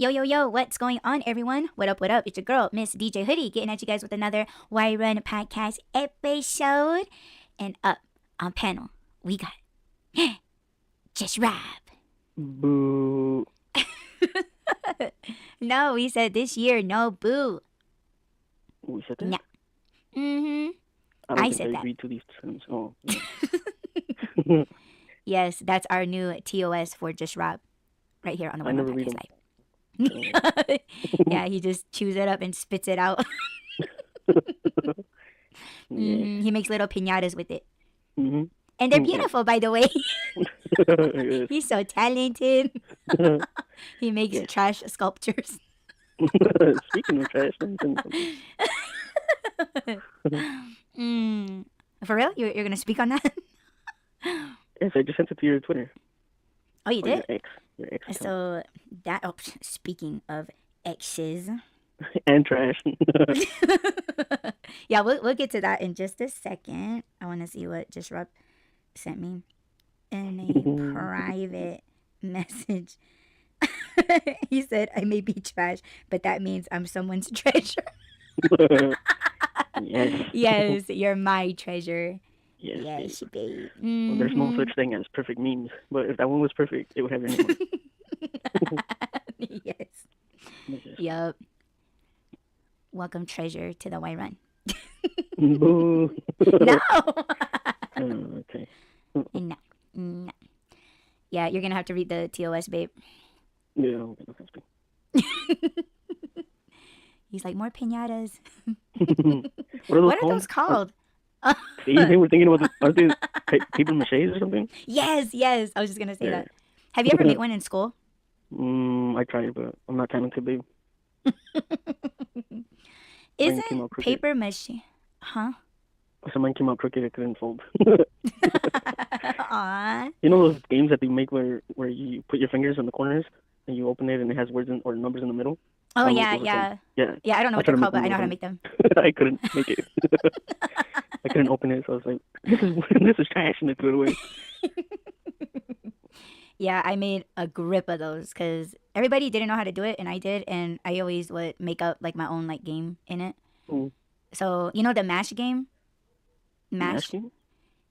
Yo, what's going on, everyone? What up? It's your girl, Miss DJ Hoodie, getting at you guys with another Why Run podcast episode. And up on panel, we got Just Rob. Boo. No, we said this year, no boo. We said that? No. Mm-hmm. I don't I think said I that. agreed to these terms. Oh. Yes, that's our new TOS for Just Rob. Right here on the I Why Run never read podcast them. live. Yeah, he just chews it up and spits it out. Yeah. He makes little piñatas with it. Mm-hmm. And they're beautiful, by the way. Yes. He's so talented. He makes Yes. trash sculptures. Speaking of trash, For real? You're going to speak on that? yes, I just sent it to your Twitter. Oh, you Or did? Your ex account. So, speaking of exes. And trash. Yeah, we'll get to that in just a second. I want to see what Just Rob sent me in a private message. He said, I may be trash, but that means I'm someone's treasure. Yes. Yes, you're my treasure. Yes. Yes, babe. Well, there's no such thing as perfect memes, but if that one was perfect, it would have your name on it. Yes. Yes. Yup. Welcome, treasure, to the Why Run. Boo. No. Okay. No. Yeah, you're gonna have to read the TOS, babe. Yeah, I'm gonna have to. He's like, more piñatas. What What are those called? See, they were thinking about aren't they paper maches or something? Yes. I was just gonna say Yeah. that. Have you ever made one in school? I tried, but I'm not talented, babe. came Isn't out crooked. paper mache? Huh? So mine came out crooked, it couldn't fold. Aw. You know those games that they make where you put your fingers in the corners and you open it and it has words or numbers in the middle? Oh, I don't know yeah. what those are called. Yeah. Yeah, I don't know I what they're tried to called, but I make know how to them. make them. I couldn't make it. I couldn't open it, so I was like, this is trash, and I threw it away. Yeah, I made a grip of those because everybody didn't know how to do it, and I did, and I always would make up like my own like game in it. Mm. So you know the MASH game? MASH? Masking?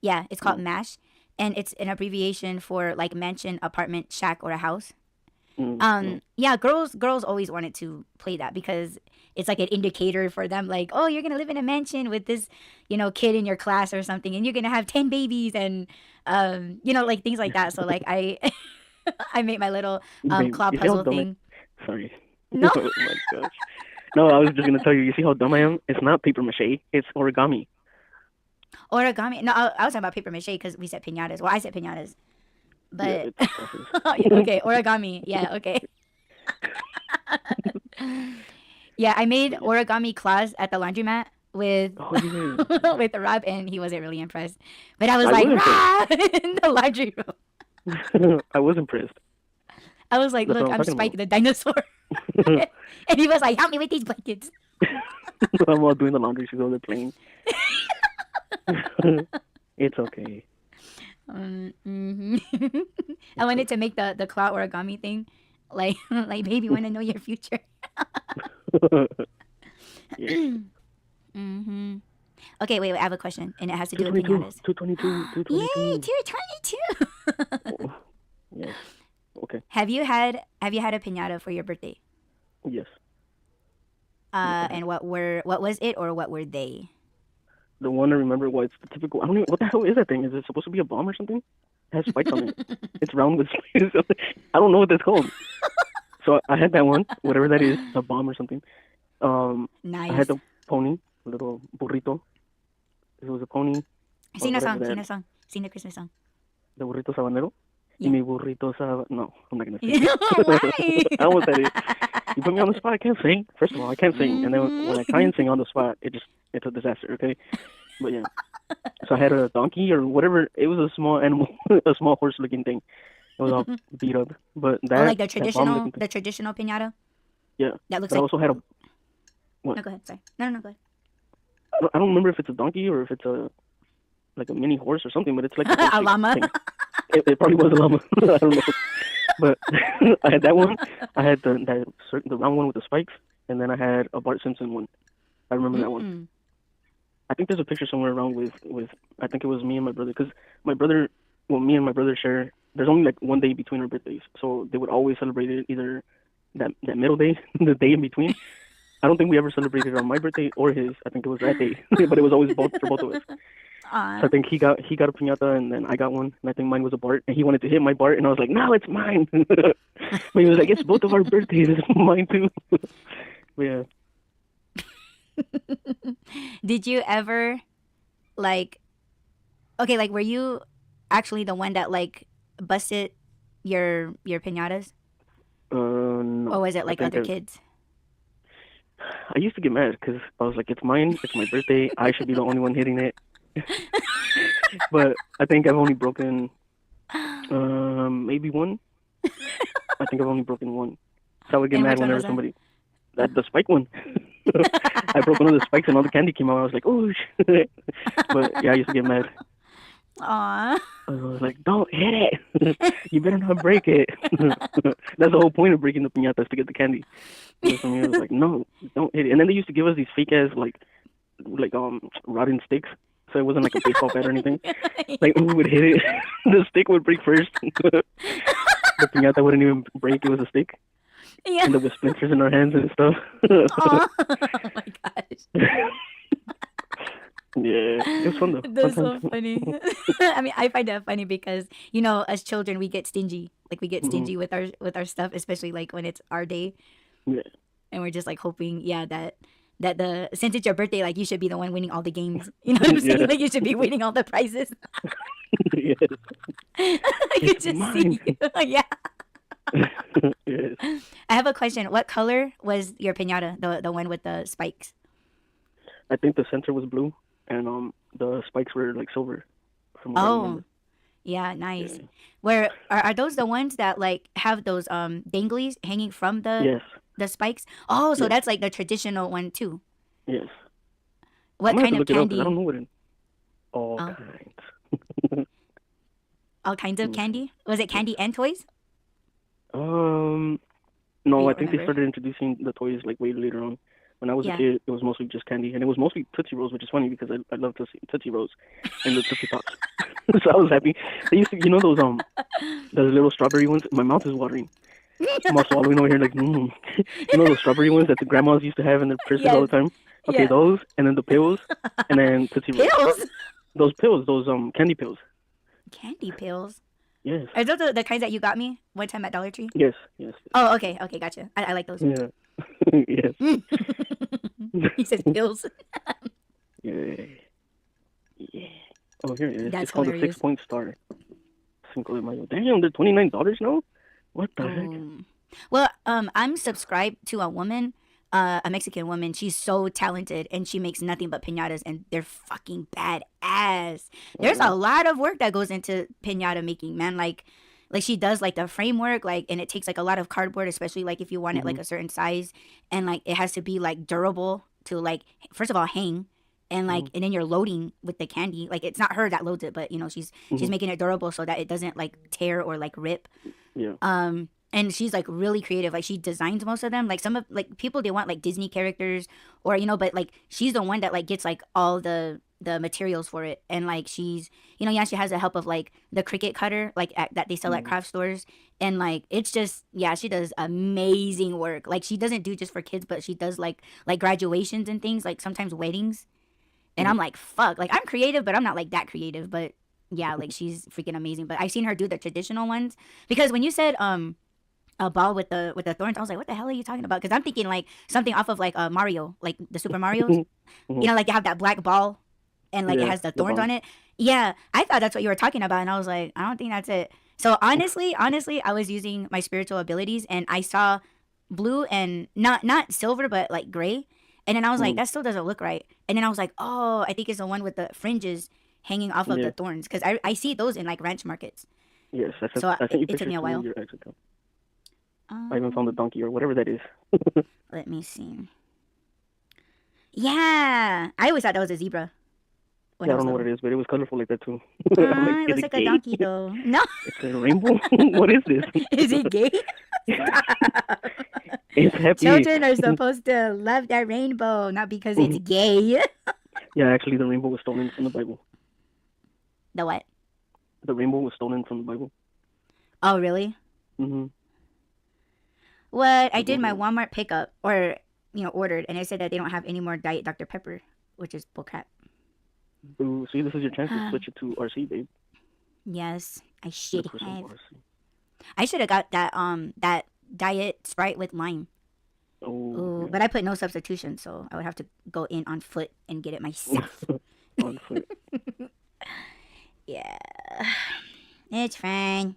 Yeah, it's called MASH, and it's an abbreviation for like mansion, apartment, shack, or a house. Yeah, girls always wanted to play that because it's like an indicator for them, like, oh, you're gonna live in a mansion with this, kid in your class or something, and you're gonna have 10 babies and like things like that. So like I made my little Babe, claw you see how puzzle dumb thing. Sorry. No. Oh my gosh. No, I was just gonna tell you. You see how dumb I am? It's not paper mache. It's origami. Origami. No, I was talking about paper mache because we said piñatas. Well, I said piñatas. But Yeah, it's process. okay, origami. Yeah, okay. Yeah, I made origami claws at the laundromat with Oh, yeah. with Rob, and he wasn't really impressed. But I was I like, wasn't Rob, in the laundry room. I was impressed. I was like, That's look, what I'm I'm talking Spike about. the dinosaur. And he was like, help me with these blankets. I'm all doing the laundry. She's over there playing. It's okay. I wanted to make the claw origami thing. Like baby, want to know your future. Yeah. Okay, wait, I have a question, and it has to do with 222. piñatas. 222. Yay, 222. 222. Yes. Okay. Have you had a piñata for your birthday? Yes. And what was it, or what were they? The one I remember was the typical. I don't even. What the hell is that thing? Is it supposed to be a bomb or something? It has spikes on it. It's round with spikes. I don't know what that's called. So I had that one, whatever that is, a bomb or something. Nice. I had the pony, little burrito. It was a pony. Sing a whatever song. that- Sing a song. Sing the Christmas song. The burrito sabanero. Yeah. Y mi burrito No, I'm not gonna sing. Why? I almost said it. You put me on the spot. I can't sing. First of all, I can't sing, and then when I try and sing on the spot, it's a disaster. Okay, but yeah. So I had a donkey or whatever. It was a small animal, a small horse-looking thing. It was all beat up, but that Oh, like the that bomb-looking thing- traditional piñata. Yeah. That looks But I like. also had a. What? No, go ahead. Sorry. No, go ahead. I don't remember if it's a donkey or if it's a like a mini horse or something, but it's like A llama. thing. It probably was a llama. I don't know. But I had that one. I had the round one with the spikes, and then I had a Bart Simpson one. I remember that one. Mm. I think there's a picture somewhere around with I think it was me and my brother, because my brother, well, me and my brother share. There's only like one day between our birthdays, so they would always celebrate it either that middle day, the day in between. I don't think we ever celebrated on my birthday or his. I think it was that day, but it was always both for both of us. So I Aw. think he got a piñata, and then I got one, and I think mine was a Bart, and he wanted to hit my Bart, and I was like, no, it's mine. But he was like, it's both of our birthdays, it's mine too. But yeah, Did you ever like okay, like were you actually the one that like busted your piñatas? Or no, was it I like think other kids? I used to get mad because I was like, it's mine, it's my birthday, I should be the only one hitting it. But I think I've only broken maybe one. I think I've only broken one. So I would get And mad which one whenever was that? somebody the spike one. I broke one of the spikes and all the candy came out. I was like, oh shit. But yeah, I used to get mad. Aw. I was like, don't hit it. You better not break it. That's the whole point of breaking the piñata, is to get the candy. But for me, it was like, no, don't hit it. And then they used to give us these fake ass like rotten sticks. So it wasn't like a baseball bat or anything. Like we would hit it, the stick would break first. The piñata wouldn't even break. It was a stick, Yeah. and there was splinters in our hands and stuff. Aw. Oh my gosh. Yeah, it was fun though. Fun That's so times. funny. I mean, I find that funny because, you know, as children we get stingy. Like we get Hmm. stingy with our stuff, especially like when it's our day Yeah. and we're just like hoping, yeah, that the since it's your birthday, like you should be the one winning all the games. You know what I'm saying? Yeah. Like you should be winning all the prizes. Yes. I could It's just mine. see you. Yeah. Yes. I have a question. What color was your piñata? The one with the spikes? I think the center was blue, and the spikes were like silver, from what I Oh, remember. yeah, nice. Yeah. Where are those the ones that like have those danglies hanging from Yes. the spikes? Oh, so Yes. that's like the traditional one too. Yes. I'm What gonna have kind to of look it up because I don't candy? know what it. All Oh, kinds. all kinds Let of me see. candy? Was it candy and toys? Um, Or no, you I don't think they remember? started introducing the toys like way later on. When I was a Yeah. kid, it was mostly just candy, and it was mostly Tootsie Rolls, which is funny because I love Tootsie Rolls and the Tootsie Pops. So I was happy. They used to, those little strawberry ones. My mouth is watering. I'm all swallowing over here like, those strawberry ones that the grandmas used to have in their purses all the Yes. time. Okay, Yeah. those, and then the pills, and then Tootsie Rolls. Pills? Those pills, those candy pills. Candy pills. Yes, Are those the kinds that you got me one time at Dollar Tree? yes, yes, Oh, okay. Okay, gotcha. I like those. yes. Yeah, He says yes. pills. Yeah, yeah. Oh, here it is. It's That's called a hilarious. 6 Point Star. Cinco de Mayo. Damn, they're $29 now. What the heck? Oh. Well, I'm subscribed to a woman, a Mexican woman. She's so talented and she makes nothing but piñatas and they're fucking badass. Oh, There's a really? lot of work that goes into piñata making, man. Like she does like the framework, like, and it takes like a lot of cardboard, especially like if you want it Mm-hmm. like a certain size, and like it has to be like durable to like first of all hang, and Mm-hmm. like and then you're loading with the candy. Like it's not her that loads it, but you know she's Mm-hmm. making it durable so that it doesn't like tear or like rip. Yeah. And she's like really creative. Like she designs most of them. Like some of like people they want like Disney characters or you know, but like she's the one that like gets like all the materials for it. And like she's you know, yeah, she has the help of like the Cricut cutter like that they sell at Mm-hmm. craft stores. And like it's just yeah, she does amazing work. Like she doesn't do just for kids, but she does like graduations and things, like sometimes weddings. And Mm-hmm. I'm like, fuck, like I'm creative, but I'm not like that creative. But yeah, like she's freaking amazing. But I've seen her do the traditional ones because when you said a ball with the thorns. I was like, what the hell are you talking about? Because I'm thinking like something off of like Mario, like the Super Mario's. Mm-hmm. You know, like they have that black ball and like it Yeah, has the the thorns bomb. on it. Yeah, I thought that's what you were talking about, and I was like, I don't think that's it. So honestly, I was using my spiritual abilities, and I saw blue and not silver, but like gray. And then I was like, Mm-hmm. that still doesn't look right. And then I was like, oh, I think it's the one with the fringes hanging off of Yeah. the thorns because I see those in like ranch markets. Yes, So I sent you it took pictures me a through while. your ex account. I even found the Um, donkey or whatever that is. Let me see. Yeah, I always thought that was a zebra. when Yeah, I I was don't know what little. it is, but it was colorful like that too. I'm like, It is looks it like a gay? donkey though. No, It's a rainbow. What is this? is it gay? It's happy. Children are supposed to love that rainbow, not because it's gay. Yeah, actually, the rainbow was stolen from the Bible. The what? The rainbow was stolen from the Bible. Oh, really? Mm-hmm. What? I did my Mm-hmm. Walmart pickup, or ordered, and it said that they don't have any more Diet Dr Pepper, which is bullcrap. Ooh, see, this is your chance to switch it to RC, babe. Yes, I Get should for some have. RC. I should have got that Diet Sprite with lime. Oh, Ooh, yeah. but I put no substitution, so I would have to go in on foot and get it myself. On foot. Yeah, it's fine.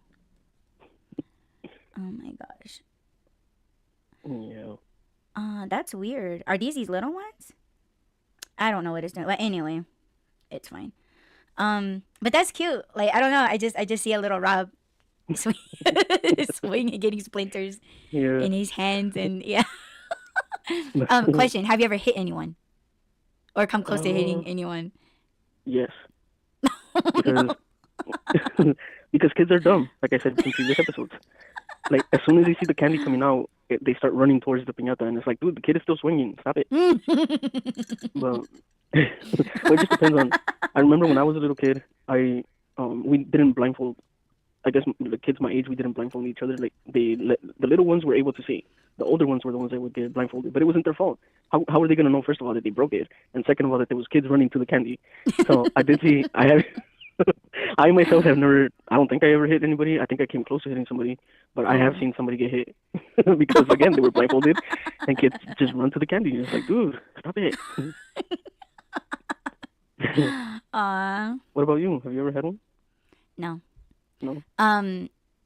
Oh my gosh. Yeah. That's weird. Are these little ones? I don't know what it's doing. But anyway, it's fine. But that's cute. Like I don't know. I just see a little Rob swing, swinging, getting splinters Yeah. in his hands, and yeah. Question: have you ever hit anyone or come close to uh, hitting anyone? yes, Oh, because no. because kids are dumb. Like I said in previous episodes. Like as soon as they see the candy coming out, they start running towards the piñata, and it's like, dude, the kid is still swinging. Stop it. But well, it just depends on. I remember when I was a little kid, we didn't blindfold. I guess the kids my age, we didn't blindfold each other. Like the little ones were able to see. The older ones were the ones that would get blindfolded, but it wasn't their fault. How were they gonna know? First of all, that they broke it, and second of all, that there was kids running to the candy. So I did see. I have. I myself have never. I don't think I ever hit anybody. I think I came close to hitting somebody, but I have Oh. seen somebody get hit because again they were blindfolded, and kids just run to the candy. It's like, dude, stop it. Aw. What about you? Have you ever had one? No. No.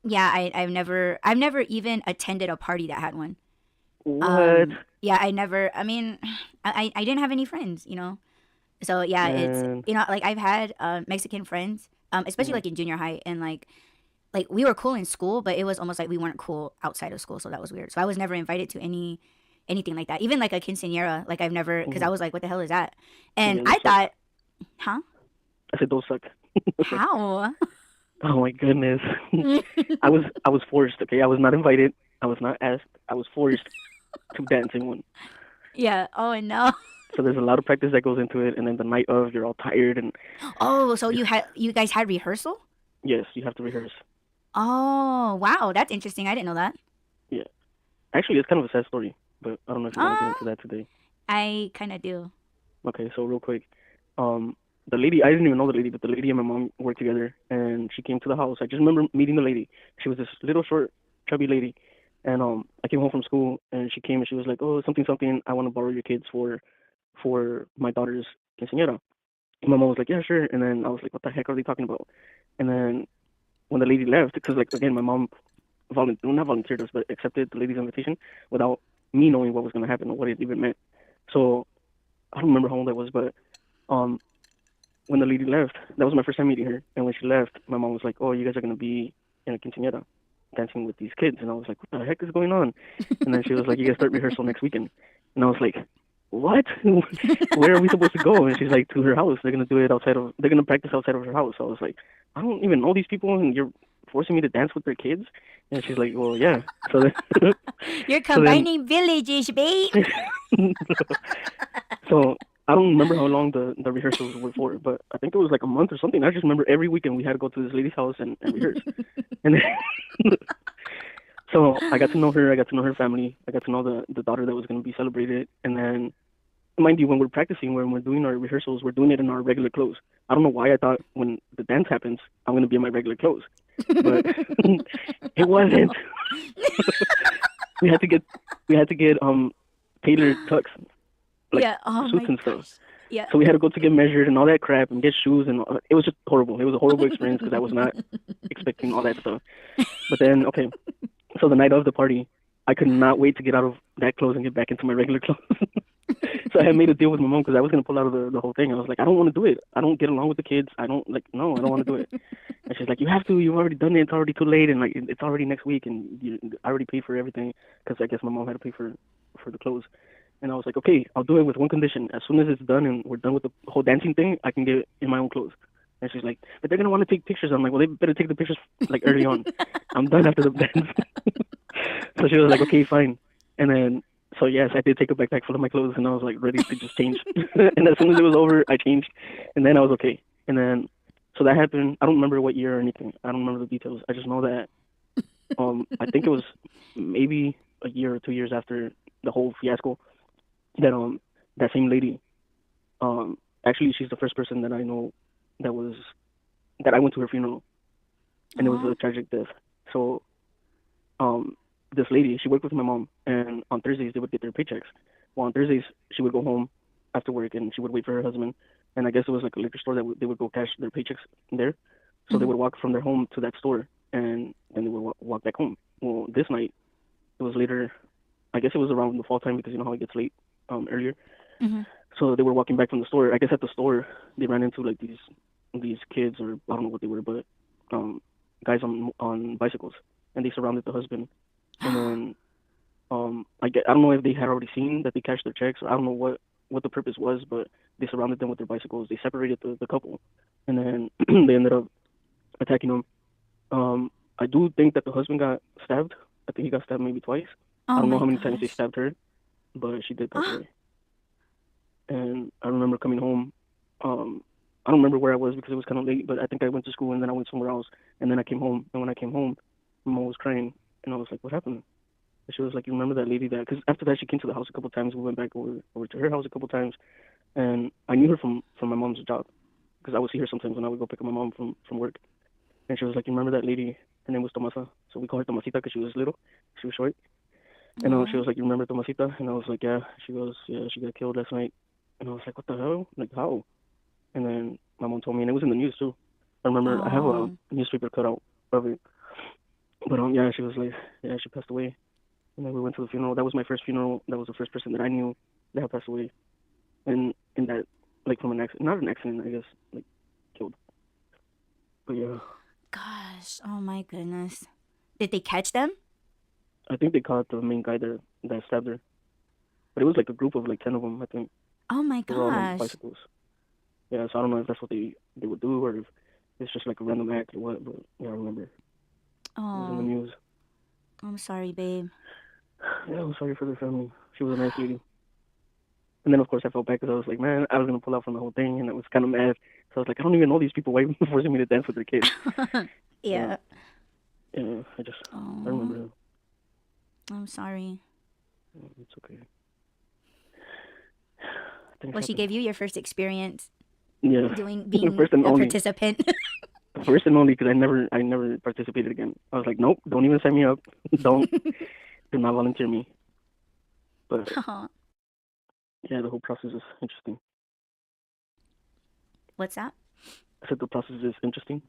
Yeah, I've never even attended a party that had one. What? Yeah, I never. I mean, I didn't have any friends. So yeah, it's Man. like I've had Mexican friends, especially Mm. like in junior high, and like we were cool in school, but it was almost like we weren't cool outside of school, so that was weird. So I was never invited to anything like that, even like a quinceañera. Like I've never, because I Mm. was like, what the hell is that? And Yeah, those I suck. thought, huh? I said those suck. How? Oh my goodness. I was forced, okay? I was not invited. I was not asked. I was forced to dance in one. Yeah. Oh no. So there's a lot of practice that goes into it, and then the night of, you're all tired, and Oh, so just you guys had rehearsal? yes, you have to rehearse. Oh, wow, that's interesting. I didn't know that. Yeah, actually, it's kind of a sad story, but I don't know if you want to get Uh, into that today. I kind of do. Okay, so real quick, the lady, I didn't even know the lady, but the lady and my mom worked together, and she came to the house. I just remember meeting the lady. She was this little short, chubby lady, and I came home from school, and she came and she was like, "Oh, something, something. I want to borrow your kids for my daughter's quinceañera." And my mom was like, "Yeah, sure." And then I was like, "What the heck are they talking about?" And then when the lady left, because like again, my mom not volunteered us, but accepted the lady's invitation without me knowing what was going to happen or what it even meant. So I don't remember how old I was, but um, when the lady left, that was my first time meeting her. And when she left, my mom was like, "Oh, you guys are gonna be in a quinceañera, dancing with these kids." And I was like, "What the heck is going on?" And then she was like, "You guys start rehearsal next weekend." And I was like, "What? Where are we supposed to go?" And she's like, "To her house. They're gonna do it outside of. They're gonna practice outside of her house." So I was like, "I don't even know these people, and you're forcing me to dance with their kids." And she's like, "Well, yeah." So then, You're so then, combining villages, babe. so I don't remember how long the rehearsals were for, but I think it was like a month or something. I just remember every weekend we had to go to this lady's house and rehearse. And then, so I got to know her. I got to know her family. I got to know the daughter that was going to be celebrated. And then, mind you, when we're practicing, when we're doing our rehearsals, we're doing it in our regular clothes. I don't know why I thought when the dance happens, I'm going to be in my regular clothes, but it Oh no. wasn't. we had to get tailored tux, like Yeah. Oh suits my and stuff. gosh. Yeah. So we had to go to get measured and all that crap and get shoes and it was just horrible. It was a horrible experience because I was not expecting all that stuff. But then, okay, so the night of the party, I could not wait to get out of that clothes and get back into my regular clothes. So I had made a deal with my mom because I was going to pull out of the whole thing. I was like, I don't want to do it. I don't get along with the kids. I don't no, I don't want to do it. And she's like, you have to. You've already done it. It's already too late, and like it's already next week, and I already paid for everything because I guess my mom had to pay for the clothes. And I was like, okay, I'll do it with one condition. As soon as it's done and we're done with the whole dancing thing, I can get it in my own clothes. And she's like, but they're gonna want to take pictures. I'm like, well, they better take the pictures like early on. I'm done after the dance. So she was like, okay, fine. And then, so yes, I did take a backpack full of my clothes, and I was like ready to just change. And as soon as it was over, I changed, and then I was okay. And then, so that happened. I don't remember what year or anything. I don't remember the details. I just know that I think it was maybe a year or 2 years after the whole fiasco that that same lady, actually she's the first person that I know that was that I went to her funeral, and it was a tragic death. So this lady, she worked with my mom, and on Thursdays they would get their paychecks. Well, on Thursdays she would go home after work, and she would wait for her husband. And I guess it was like a liquor store that they would go cash their paychecks there. So they would walk from their home to that store, and then they would walk back home. Well, this night it was later. I guess it was around the fall time, because you know how it gets late earlier. So they were walking back from the store. I guess at the store they ran into like these kids, or I don't know what they were, but guys on bicycles, and they surrounded the husband. And then I don't know if they had already seen that they cashed their checks, or I don't know what the purpose was, but they surrounded them with their bicycles. They separated the couple, and then they ended up attacking them. I do think that the husband got stabbed. I think he got stabbed maybe twice. I don't know how many times they stabbed her, but she did pass away. And I remember coming home. I don't remember where I was because it was kind of late, but I think I went to school and then I went somewhere else, and then I came home. And when I came home, my mom was crying, and I was like, "What happened?" And she was like, "You remember that lady that?" Because after that, she came to the house a couple of times. We went back over to her house a couple of times, and I knew her from my mom's job, because I would see her sometimes when I would go pick up my mom from work. And she was like, "You remember that lady? Her name was Tomasa." So we called her Tomasita because she was little, she was short. And she was like, "You remember Tomasita?" And I was like, "Yeah." She goes, "Yeah, she got killed last night." And I was like, "What the hell? Like, how?" And then my mom told me, and it was in the news too. I remember I have a newspaper cutout of it. But yeah, she was like, yeah, she passed away. And then we went to the funeral. That was my first funeral. That was the first person that I knew that had passed away. And in that, like, from an accident, not an accident, I guess, like, killed. But yeah. Gosh, oh my goodness. Did they catch them? I think they caught the main guy that stabbed her. But it was like a group of like 10 of them, I think. Oh my They were all on gosh. bicycles. Yeah, so I don't know if that's what they would do, or if it's just like a random act or what. But yeah, I remember. It was in the Oh, news. I'm sorry, babe. Yeah, I'm sorry for their family. She was a nice lady. And then, of course, I felt bad because I was like, man, I was going to pull out from the whole thing, and I was kind of mad. So I was like, I don't even know these people. Why are you forcing me to dance with their kids? Yeah. Yeah, I remember her. I'm sorry. It's okay. Well, she gave you your first experience Yeah. being First and a only. participant. First and only, because I never participated again. I was like, nope, don't even sign me up. Do not volunteer me. But yeah, the whole process is interesting. What's that? I said the process is interesting.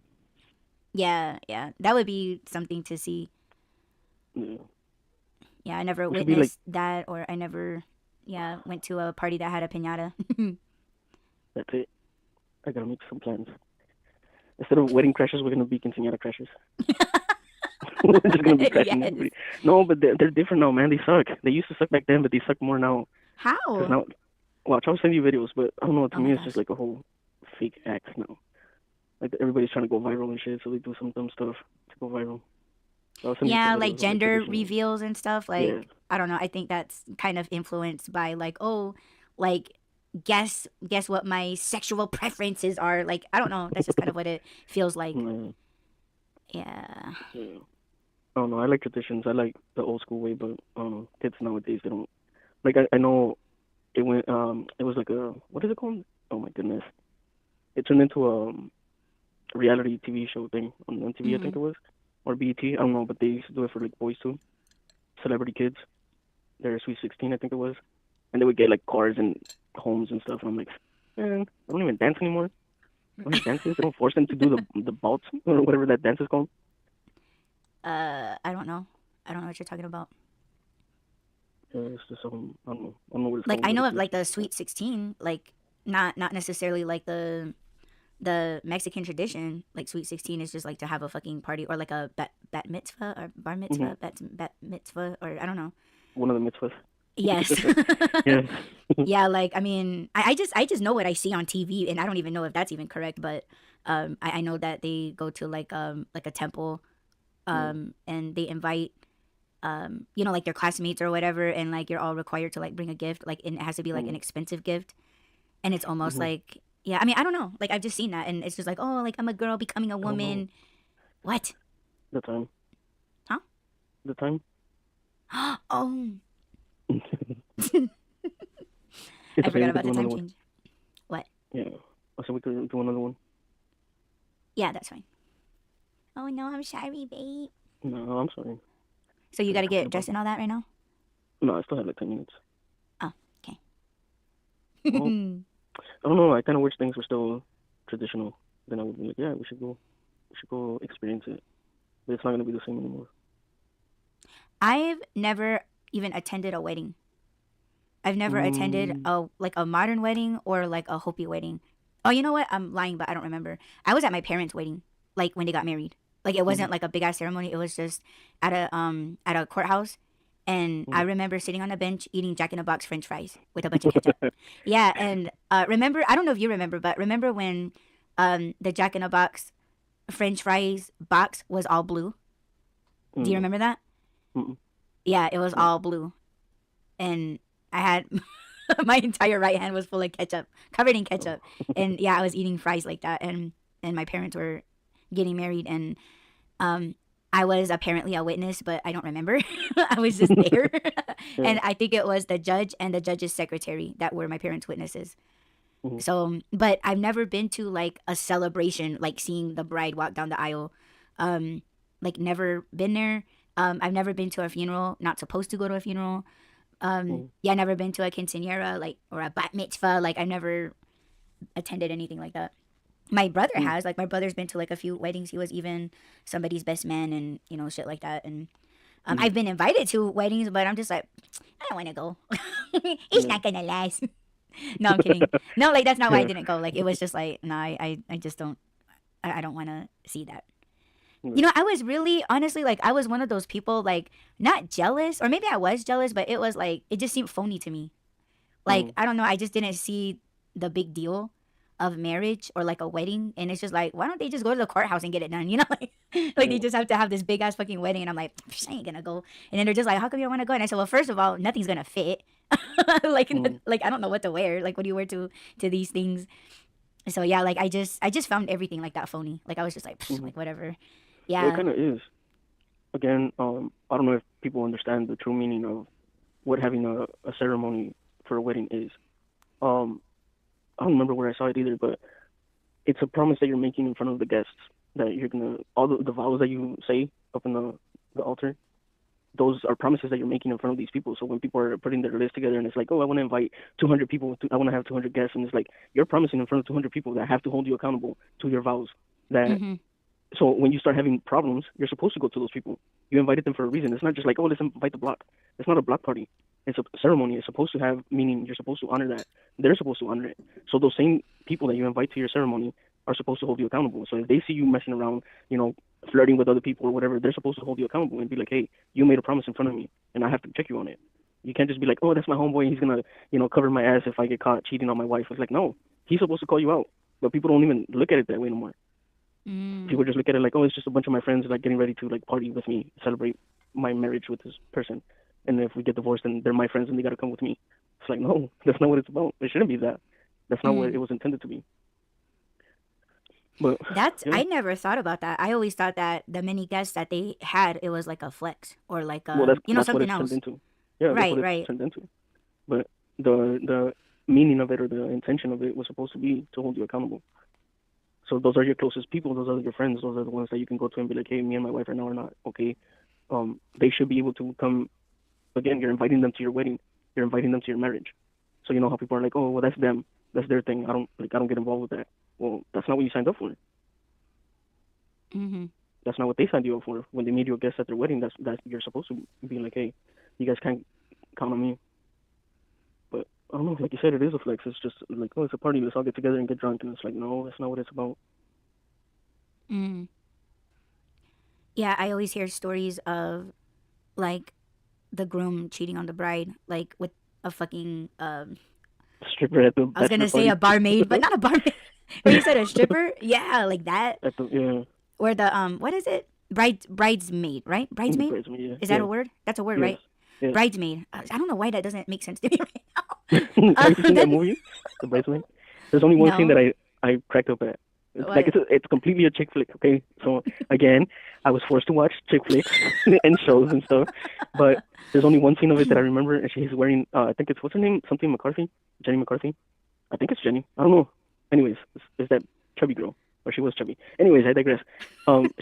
Yeah, that would be something to see. Yeah. Yeah, I never We should be like, witnessed that, or I never, went to a party that had a pinata. that's it. I gotta make some plans. Instead of wedding crashers, we're gonna be quinceañera crashers. We're just gonna be crashing everybody. No, but they're different now, man. They suck. They used to suck back then, but they suck more now. How? Because now, well, I'll try to send you videos, but I don't know. To me, it's gosh. just like a whole fake act now. Like everybody's trying to go viral and shit, so they do some dumb stuff to go viral. So Yeah, like gender reveals and stuff. Like, yeah. I don't know. I think that's kind of influenced by like, oh, like guess what my sexual preferences are. Like, I don't know. That's just kind of what it feels like. Yeah. I don't know. I like traditions. I like the old school way, but kids nowadays they don't. Like I know it went. It was like a, what is it called? Oh my goodness! It turned into a reality TV show thing on MTV, I think it was, or BET. I don't know, but they used to do it for like boys too, celebrity kids. Their Sweet 16, I think it was, and they would get like cars and homes and stuff. And I'm like, man, I don't even dance anymore. When they dances, they don't force them to do the balls or whatever that dance is called. I don't know. I don't know what you're talking about. It's just I don't know. I don't know what it's Like, called. I know of like the Sweet 16, like not necessarily like the Mexican tradition. Like Sweet 16 is just like to have a fucking party, or like a bat mitzvah or bar mitzvah, bat mitzvah, or I don't know. One of the mitzvahs. Yes. Yeah. Yeah, like I mean, I just know what I see on TV, and I don't even know if that's even correct, but I know that they go to like a temple, Yeah. and they invite like their classmates or whatever, and like you're all required to like bring a gift, like, and it has to be like an Mm, expensive gift, and it's almost mm-hmm. like, yeah, I mean, I don't know, like I've just seen that, and it's just like, oh, like I'm a girl becoming a I don't know woman. What? the time. Huh? The time. Oh, It's I okay. forgot We could about do the time another one. change. What? Yeah. I said we could do another one. Yeah, that's fine. Oh no, I'm sorry, babe. No, I'm sorry. So you What are got you to talking get about? dressed and all that right now? No, I still have like 10 minutes. Oh, okay. Well, I don't know. I kind of wish things were still traditional. Then I would be like, yeah, we should go. We should go experience it. But it's not gonna be the same anymore. I've never even attended a wedding. I've never attended Mm, a like a modern wedding or like a Hopi wedding. Oh, you know what? I'm lying, but I don't remember. I was at my parents' wedding, like when they got married. Like it mm, wasn't like a big ass ceremony. It was just at a courthouse, and I mm. remember sitting on a bench eating Jack in the Box French fries with a bunch of ketchup. Yeah, and remember, I don't know if you remember, but remember when the Jack in the Box French fries box was all blue? Do you No. remember that? Mm-mm. Yeah, it was No. all blue, and I had my entire right hand was full of ketchup, covered in Oh. ketchup. And yeah, I was eating fries like that, and my parents were getting married, and um I was apparently a witness, but I don't remember. I was just there. Yeah. And I think it was the judge and the judge's secretary that were my parents' witnesses. Mm-hmm. So, but I've never been to like a celebration, like seeing the bride walk down the aisle. Um, like never been there. I've never been to a funeral. Not supposed to go to a funeral. Mm-hmm. Yeah, never been to a quinceanera, like, or a bat mitzvah. Like I've never attended anything like that. My brother Mm-hmm. has. Like my brother's been to like a few weddings. He was even somebody's best man, and shit like that. And Yeah. I've been invited to weddings, but I'm just like, I don't want to go. It's Yeah. not gonna last. No, I'm kidding. No, like that's not why I Yeah. didn't go. Like it was just like, no, I just don't. I don't want to see that. Yeah. I was really honestly like I was one of those people like not jealous, or maybe I was jealous, but it was like it just seemed phony to me. Like Mm. I don't know, I just didn't see the big deal of marriage or like a wedding, and it's just like why don't they just go to the courthouse and get it done? Like they Yeah. just have to have this big ass fucking wedding, and I'm like I ain't gonna go. And then they're just like, how come you don't want to go? And I said, well, first of all, nothing's gonna fit. like Mm. like I don't know what to wear. Like what do you wear to these things? So yeah, like I just found everything like that phony. Like I was just like Mm-hmm. like whatever. Well, it Yeah. kind of is. Again, I don't know if people understand the true meaning of what having a ceremony for a wedding is. Um, I don't remember where I saw it either, but it's a promise that you're making in front of the guests that you're gonna all the vows that you say up in the altar. Those are promises that you're making in front of these people. So when people are putting their list together and it's like, oh, I want to invite 200 people, I want to have 200 guests, and it's like you're promising in front of 200 people that have to hold you accountable to your vows. That Mhm. so when you start having problems, you're supposed to go to those people. You invited them for a reason. It's not just like, oh, let's invite the block. It's not a block party. It's a ceremony. It's supposed to have meaning. You're supposed to honor that. They're supposed to honor it. So those same people that you invite to your ceremony are supposed to hold you accountable. So if they see you messing around, flirting with other people or whatever, they're supposed to hold you accountable and be like, hey, you made a promise in front of me, and I have to check you on it. You can't just be like, oh, that's my homeboy. He's gonna, cover my ass if I get caught cheating on my wife. It's like, no, he's supposed to call you out. But people don't even look at it that way anymore. Mm. People just look at it like, oh, it's just a bunch of my friends like getting ready to like party with me, celebrate my marriage with this person. And if we get divorced, then they're my friends and they got to come with me. It's like, no, that's not what it's about. It shouldn't be that. That's not what it Mm. was intended to be. But That's yeah, I never thought about that. I always thought that the many guests that they had, it was like a flex or like well, that's what something it's turned else. into. Yeah, that's what Right, it's right. turned into. But the meaning of it or the intention of it was supposed to be to hold you accountable. So those are your closest people. Those are your friends. Those are the ones that you can go to and be like, hey, me and my wife right now are not okay. They should be able to come. Again, you're inviting them to your wedding. You're inviting them to your marriage. So you know how people are like, oh, well, that's them. That's their thing. I don't get involved with that. Well, that's not what you signed up for. Mhm. That's not what they signed you up for. When they made you a guest at their wedding, that's you're supposed to be like, hey, you guys can't count on me. But I don't know. Like you said, it is a flex. It's just like, oh, it's a party. Let's all get together and get drunk. And it's like, no, that's not what it's about. Mm. Yeah, I always hear stories of like the groom cheating on the bride, like with a fucking Stripper at the I was gonna bachelor say party. a barmaid, but not a barmaid. Or you said a stripper? Yeah, like that. At the yeah, Or the what is it? Bridesmaid, right? in the Bridesmaid? bridesmaid. Yeah, Is that yeah, a word? That's a word, yes, right? yes. Bridesmaid. I don't know why that doesn't make sense to me right now. Have you seen that That, movie, The Bridesmaid? There's only one scene that no. I cracked up at. It's like What? it's completely a chick flick. Okay, so again, I was forced to watch chick flicks and shows and stuff, but there's only one scene of it that I remember, and she's wearing I think it's what's her name, something McCarthy, Jenny McCarthy. I think it's Jenny. I don't know. Anyways, it's that chubby girl, or she was chubby. Anyways, I digress.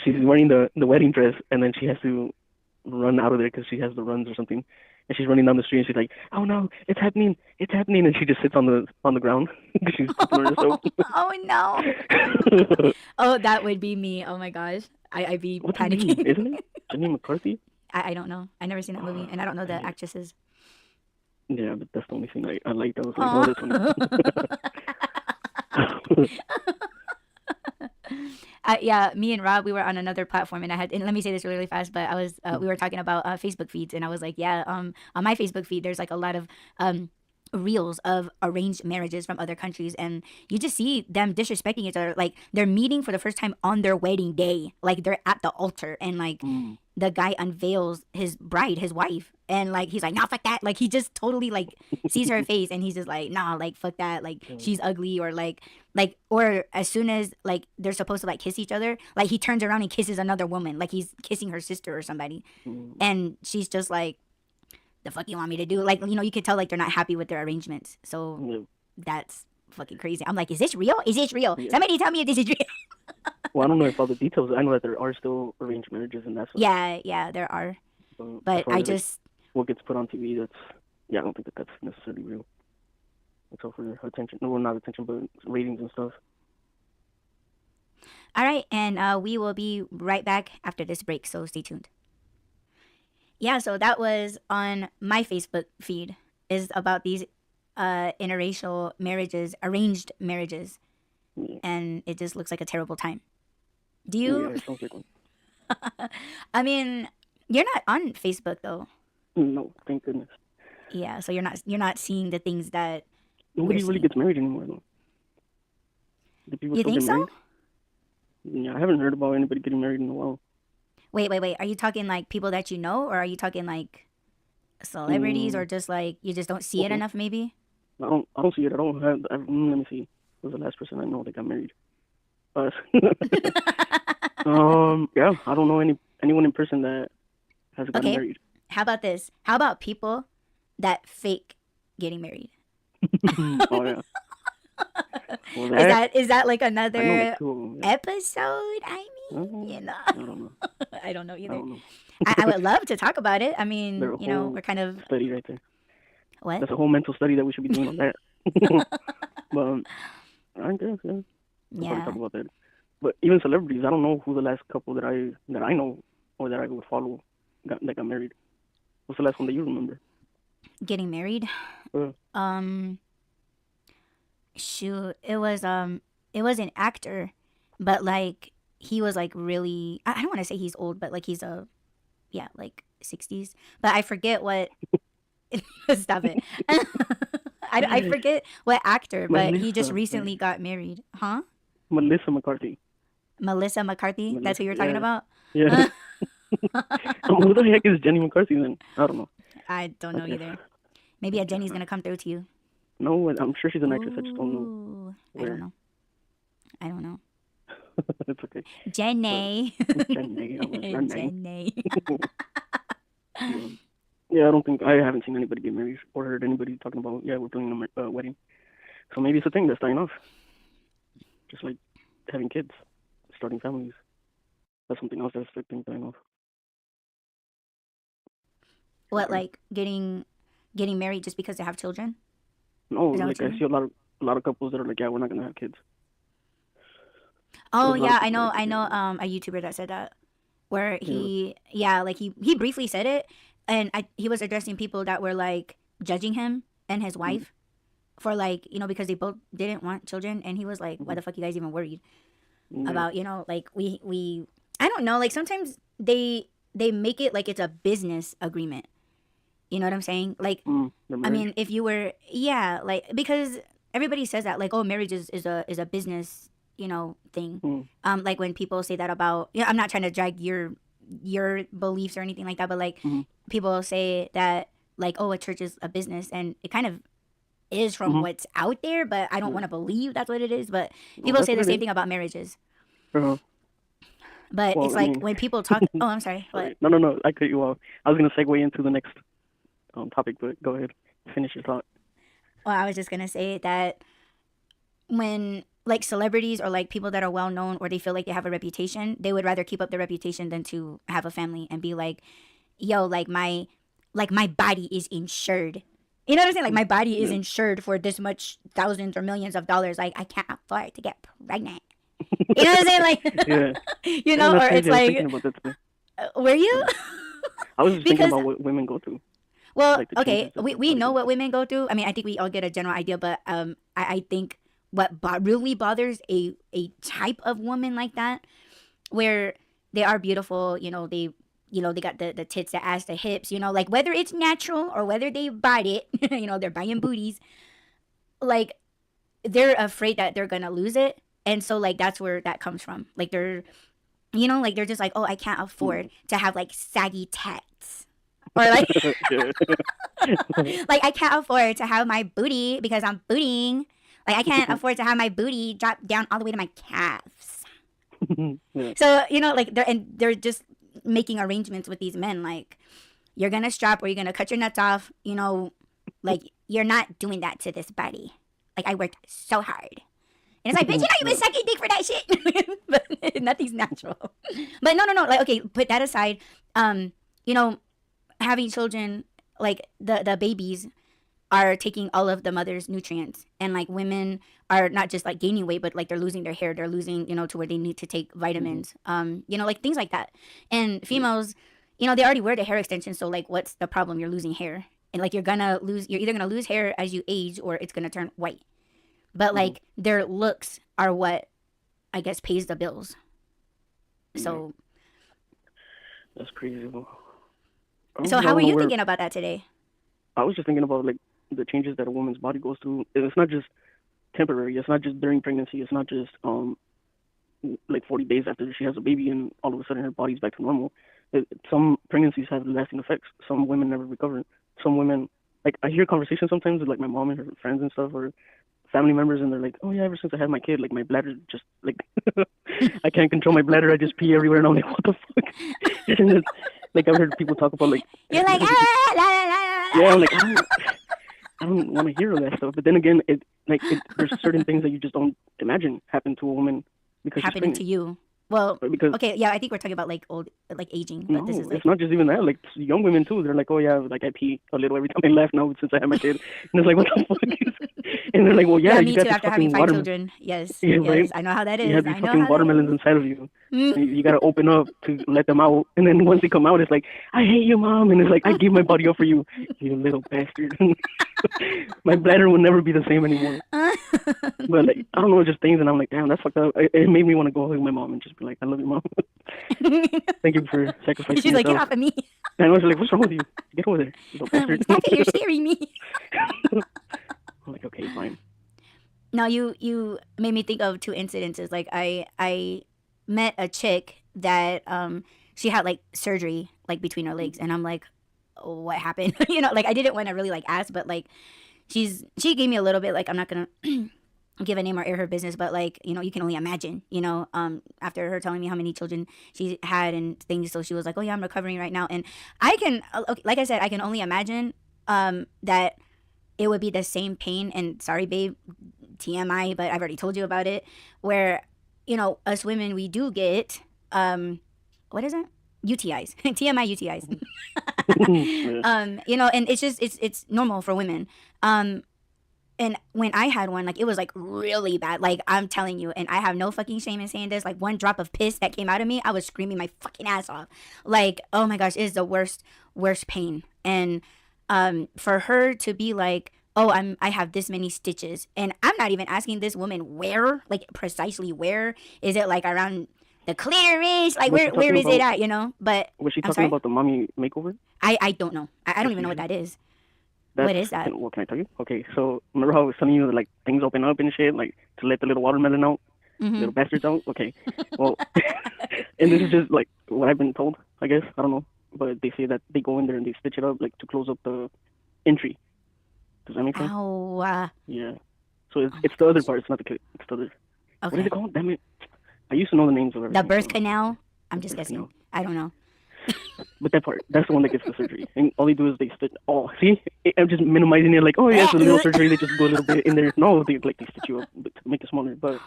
She's wearing the wedding dress, and then she has to run out of there because she has the runs or something. And she's running down the street, and she's like, "Oh no, it's happening, it's happening!" And she just sits on the ground because she's pooping on herself. Oh no. Oh, that would be me. Oh my gosh. I'd be What's her name? panicking. Isn't it Jenny McCarthy? I don't know. I never seen that movie, and I don't know the Dang it. actresses. Yeah, but that's the only thing I liked. I was like, "Oh, Oh. that's funny." Yeah, me and Rob, we were on another platform, and let me say this really, really fast. But we were talking about Facebook feeds, and I was like, yeah, on my Facebook feed, there's like a lot of reels of arranged marriages from other countries, and you just see them disrespecting each other. Like they're meeting for the first time on their wedding day, like they're at the altar, and like Mm. the guy unveils his bride, his wife, and like he's like, nah, fuck that. Like he just totally like sees her face, and he's just like, nah, like fuck that. Like she's ugly, or or as soon as like they're supposed to like kiss each other, like he turns around and kisses another woman, like he's kissing her sister or somebody, Mm. and she's just like, the fuck you want me to do? Like, you can tell like they're not happy with their arrangements. So Yeah. that's fucking crazy. I'm like, is this real? Is this real? Yeah. Somebody tell me if this is real. Well, I don't know if all the details. I know that there are still arranged marriages and that stuff. Yeah, there are. As But far I as like, just, what gets put on TV, I don't think that's necessarily real. It's all for attention. No, well, not attention, but ratings and stuff. all right. And we will be right back after this break. So stay tuned. Yeah, so that was on my Facebook feed, is about these interracial marriages, arranged marriages. Yeah, And it just looks like a terrible time. Do yeah, you? it sounds like one. I mean, you're not on Facebook though. No, thank goodness. Yeah, so you're not seeing the things that we're Nobody really seeing. gets married anymore, though. Do people You still think get so? married? Yeah, I haven't heard about anybody getting married in a while. Wait. Are you talking like people that you know, or are you talking like celebrities, or Mm, just like you just don't see it well, enough maybe? I don't see it. I don't have. Let me see. Who was the last person I know that got married? Us. Yeah, I don't know anyone in person that has gotten Okay, married. how about this? How about people that fake getting married? Oh yeah. Well, Is that like I know like another two of them. Yeah. episode? I mean, I don't know. I don't know I either. don't know. I would love to talk about it. I There's mean, a whole we're kind of study right there. what? That's a whole mental study that we should be doing on that. But I guess yeah, we'll probably talk Yeah, about that. But even celebrities, I don't know who the last couple that I know or that I would follow that got married. What's the last one that you remember? getting married. Uh, Um, shoot, it was an actor, but like he was like really. I don't want to say he's old, but like he's yeah, like 60s. But I forget what. Stop it. I forget what actor, but he just Melissa, right? recently got married. Huh? Melissa McCarthy. Melissa McCarthy. That's Melissa, who you're talking yeah, about. yeah. Who the heck is Jenny McCarthy then? I don't know. I don't I know guess. either. Maybe a I guess Jenny's not. gonna come through to you. No, I'm sure she's an actress. I just don't know Ooh, I don't where. know. I don't know. It's okay. But Jenny. Jenny, I was her name. Jenny. Um, yeah, I haven't seen anybody get married or heard anybody talking about, yeah, we're doing a wedding. So maybe it's a thing that's dying off. Just like having kids, starting families. That's something else that's like dying off. What, Okay. like getting married just because they have children? No, Is that what like you I mean? see a lot of couples that are like, yeah, we're not gonna have kids. Oh There's a lot yeah, of I people know. that I get know. married. A YouTuber that said that, where Yeah. he briefly said it, and he was addressing people that were like judging him and his Mm-hmm. wife for like because they both didn't want children, and he was like, why Mm-hmm. the fuck you guys even worried Yeah. about like we I don't know, like sometimes they make it like it's a business agreement, You know what I'm saying? Like, The I marriage. mean, if you were, yeah, like, because everybody says that, like, oh, marriage is a business, thing. Mm, Like when people say that about, I'm not trying to drag your beliefs or anything like that, but like mm-hmm, people say that, like, oh, a church is a business, and it kind of is from mm-hmm. what's out there, but I don't Yeah. want to believe that's what it is. But Well, people that's say what the it same is. thing about marriages. Uh, But well, it's I like mean, when people talk, oh, I'm sorry, what? sorry. No, no, no. I cut you off. I was gonna segue into the next topic, but go ahead. Finish your thought. Well, I was just gonna say that when like celebrities or like people that are well known or they feel like they have a reputation, they would rather keep up their reputation than to have a family and be like, yo, like my body is insured. You know what I'm saying? Like Mm, my body is yeah. insured for this much thousands or millions of dollars. Like I can't afford to get pregnant. You know what I'm saying? Yeah. Like, Yeah, that's or it's crazy. I was thinking like, about that today. were you? Yeah. I was just thinking Because about what women go through, well, like the okay, changes that we, their we body know goes what through. women go through. I mean, I think we all get a general idea, but I think what really bothers a type of woman like that, where they are beautiful, they got the tits, the ass, the hips, like whether it's natural or whether they bought it, they're buying booties, like they're afraid that they're gonna lose it, and so like that's where that comes from. Like like they're just like, oh, I can't afford Mm. to have like saggy tats. Or like Yeah. like I can't afford to have my booty because I'm booting. Like I can't afford to have my booty drop down all the way to my calves. Yeah. So like they're just making arrangements with these men. Like you're gonna strap or you're gonna cut your nuts off. Like you're not doing that to this body. Like I worked so hard. And it's like, bitch, you've been Yeah. sucking dick for that shit. But nothing's natural. But no. Like, okay, put that aside. You know, having children, like the babies are taking all of the mother's nutrients, and like women are not just like gaining weight, but like they're losing their hair, they're losing, to where they need to take Hmm. vitamins, like things like that. And Yeah. females, they already wear the hair extensions, so like what's the problem? You're losing hair, and like you're either gonna lose hair as you age or it's gonna turn white. But Hmm. like their looks are what I guess pays the bills. Yeah. So That's crazy. Well, I so how don't were know you where. thinking about that today? I was just thinking about like the changes that a woman's body goes through. It's not just temporary. It's not just during pregnancy. It's not just like 40 days after she has a baby and all of a sudden her body's back to normal. Some pregnancies have lasting effects. Some women never recover. Some women, like I hear conversations sometimes with like my mom and her friends and stuff, or family members, and they're like, "Oh yeah, ever since I had my kid, like my bladder just like I can't control my bladder. I just pee everywhere." And I'm like, "What the fuck?" And it's, like I've heard people talk about like, You're like, ah, la, la, la, yeah, la, I'm like, la. I don't want to hear all that stuff. But then again, there's certain things that you just don't imagine happen to a woman because she's Happening to pregnant. you. Well, Right? Because okay, yeah, I think we're talking about like old, like aging, but this is no, it's like, not just even that. Like young women too, they're like, "Oh yeah, like I pee a little every time I laugh now since I had my kid." And it's like, "What the fuck?" And they're like, "Well, yeah, yeah, you me too. got this After having fucking 5 children, yes, yeah, right? yes, I know how that You have is. these I know fucking how that watermelons is. inside of you. And you gotta open up to let them out, and then once they come out, it's like, "I hate you, mom," and it's like, "I gave my body up for you, you little bastard." My bladder will never be the same anymore. But like, I don't know, just things, and I'm like, damn, that's fucked up. It made me want to go hug my mom and just be like, I love you, mom. Thank you for sacrificing She's like, get yourself. off of me. And I was like, what's wrong with you? Get over there, you little I'm like, bastard. stop it, you're scaring me. I'm like, okay, fine. Now you made me think of two incidences. Like I met a chick that she had like surgery like between her legs, and I'm like, what happened? Like I didn't want to really like ask, but like she gave me a little bit, like I'm not gonna give a name or air her business, but like you can only imagine, after her telling me how many children she had and things. So she was like, oh yeah, I'm recovering right now, and I can okay, like I said, I can only imagine that it would be the same pain. And sorry babe, TMI, but I've already told you about it, where us women, we do get what is it, UTIs. TMI UTIs. Yeah. And it's normal for women. And when I had one, like it was like really bad. Like I'm telling you, and I have no fucking shame in saying this. Like one drop of piss that came out of me, I was screaming my fucking ass off. Like, oh my gosh, it is the worst pain. And for her to be like, oh, I have this many stitches, and I'm not even asking this woman where, like precisely where. Is it like around the clitoris. Like Was she where talking is it about? at? You know. But Was she I'm talking sorry. about the mommy makeover I don't know. I don't even know what procedure? that is. That's What is that? what can I tell you? Okay, so remember how I was telling you like things open up and shit, like to let the little watermelon out, Mm-hmm. little bastards out. Okay, well, and this is just like what I've been told. I guess I don't know, but they say that they go in there and they stitch it up like to close up the entry. Does that make sense? Ow. Yeah. So Oh it's my the other gosh. part. It's not the clit. It's the other. What is it Okay. called? Damn it! I used to know the names of The everything. birth So canal. I'm the just birth guessing. canal. I don't know. But that part, that's the one that gets the surgery. And all they do is they stitch. Oh, see, I'm just minimizing it. Like, oh yeah, it's a little surgery. They just go a little bit in there. No, they like they stitch you up to make it smaller. But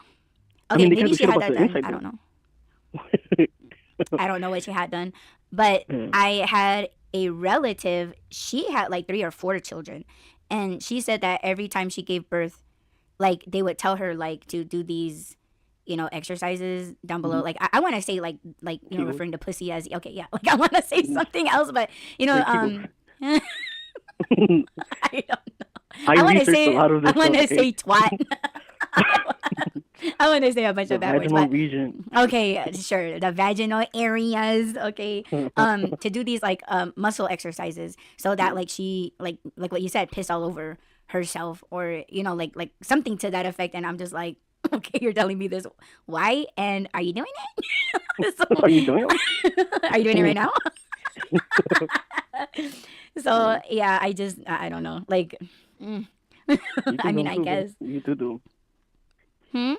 I Okay, mean, they can't maybe do she shit had about that the done. inside I don't though. know. I don't know what she had done. But Yeah. I had a relative, she had like 3 or 4 children. And she said that every time she gave birth, like they would tell her like to do these, exercises down below. Mhm. Like I want to say like Kegels. referring to pussy as okay, yeah. Like I want to say Mhm. something else, but Hey, Kegels. I don't know. I researched a lot of I this want stuff. to Okay. say twat. I want to say a bunch The of bad words, vaginal but region. okay, sure. The vaginal areas, okay. To do these like muscle exercises so that Yeah. like she like what you said, piss all over herself or like something to that effect. And I'm just like, okay, you're telling me this. Why? And are you doing it? Are you doing Are you doing it right it? now? Yeah. So yeah, I don't know. Like, mm. You I do mean, them I too, babe. guess. You do. Hmm.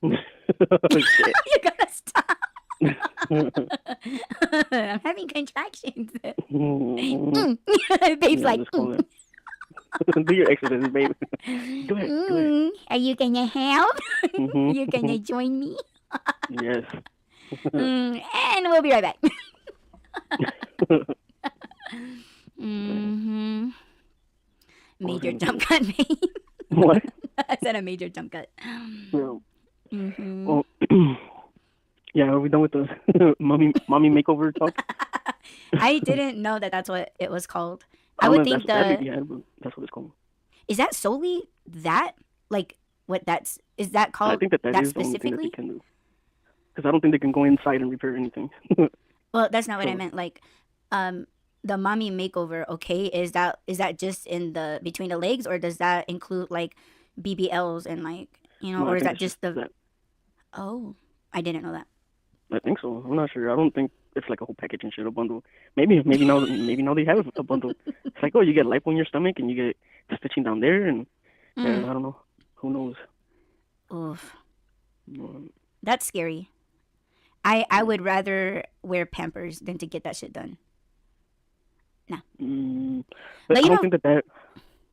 Oh shit. You gotta stop. I'm having contractions. Babe's Yeah, like, just call it. Do your exercises, babe. Do it. Do it. Are you gonna help? Mhm. You gonna join me? Yes. And we'll be right back. Mm-hmm. What was I Major gonna jump say? cut, babe. What? I said a major jump cut. Yeah. Mm-hmm. Well, yeah. Are we done with the mommy makeover talk? I didn't know that that's what it was called. I I don't know would if that's think the brand name behind it, but that's what it's called. is that solely that? Like, is that I called think that that is the only thing that they specifically? can do. Because I don't think they can go inside and repair anything. Well, that's not what I So meant. Like, um, the mommy makeover. Okay, is that just in the between the legs, or does that include like BBLs and like no, I or is think that it's just just the? that. Oh, I didn't know that. I think so. I'm not sure. I don't think it's like a whole package and shit, a bundle. Maybe now they have a bundle. It's like, oh, you get lipo in your stomach and you get stitching down there, and yeah, Mm. I don't know. Who knows? Oof, Um, that's scary. I yeah. would rather wear Pampers than to get that shit done. Nah, But but I don't think that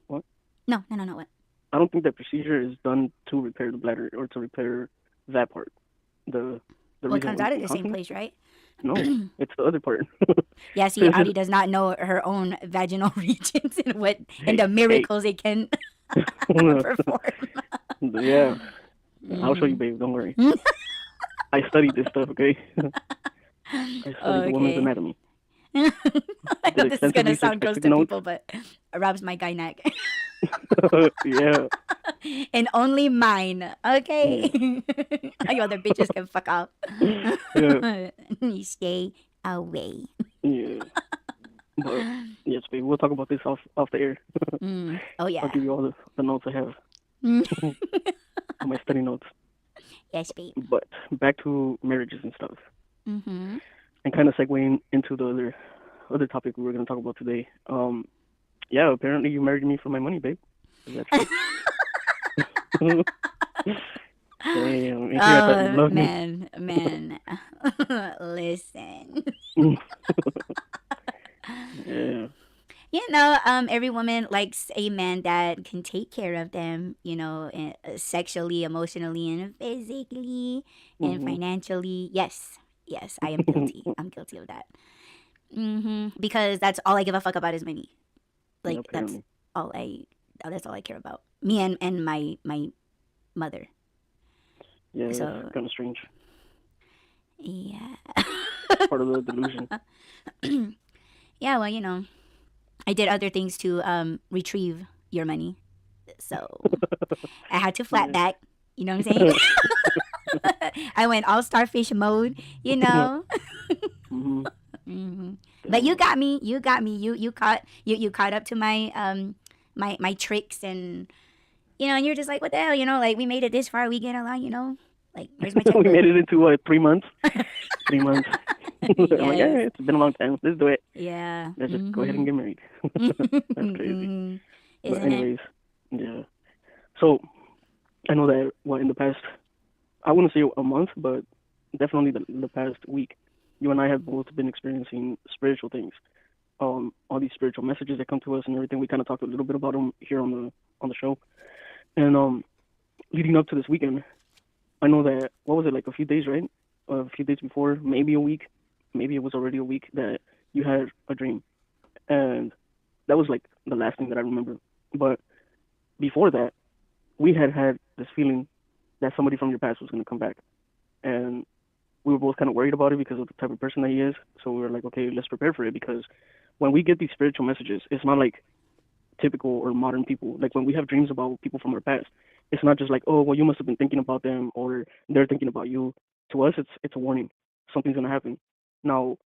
what? no. What? I don't think that procedure is done to repair the bladder or to repair that part. The the Well, it reason comes why out of the same incontinence? place, right? No, it's the other part. Yeah, So see, it's just Audie does not know her own vaginal regions and hey the hey. miracles it can perform. Yeah, I'll show you, Hmm. babe. Don't worry. I studied this stuff. Okay, I studied the woman's Okay. anatomy. I know Did this is extensive gonna research. sound I gross took to notes. people, but Rob's my guy neck. Yeah, And only mine. yeah, Okay. You other bitches can fuck off. yeah, You stay away. yeah. But yes, babe. We'll talk about this off the air. Oh I'll yeah. give you all the notes I have, all my study notes. Yes, babe. But back to marriages and stuff, Mm-hmm. and kind of segueing into the other topic we were going to talk about today. Yeah, apparently you married me for my money, babe. Is that true? Damn, and here I thought you Oh loved me. man. Listen. Yeah. Every woman likes a man that can take care of them, sexually, emotionally, and physically, and Mhm. financially. Yes, I am guilty. I'm guilty of that. Because that's all I give a fuck about is money. Yeah, Like apparently. all I, that's all I care about. Me and my mother. Yeah, that's So kind of strange. yeah, Part of the delusion. yeah. Well, I did other things to retrieve your money, so I had to flat Yeah. back. You know what I'm saying? I went all starfish mode, you know. Hmm. Hmm. But you Damn. got me. You got me. You caught up to my my tricks, and and you're just like, what the hell, like we made it this far, we get along, like where's my We checkbook? made it into what, 3 months? 3 months. I'm like, Yes. yeah, it's been a long time. Let's do it. Yeah. Let's just go ahead and Mhm. get married. That's crazy. Mhm. But Isn't it? anyways, yeah. So I know that in the past, I wouldn't say a month, but definitely the past week, you and I have both been experiencing spiritual things. All these spiritual messages that come to us and everything. We kind of talked a little bit about them here on the show. And leading up to this weekend, I know that, what was it, like a few days, right? A few days before, maybe a week, maybe it was already a week, that you had a dream, and that was like the last thing that I remember. But before that, we had this feeling that somebody from your past was going to come back, and we were both kind of worried about it because of the type of person that he is. So we were like, okay, let's prepare for it, because when we get these spiritual messages, it's not like typical or modern people. Like when we have dreams about people from our past, it's not just like, oh, well, you must have been thinking about them or they're thinking about you. To us, it's a warning. Something's gonna happen. Now,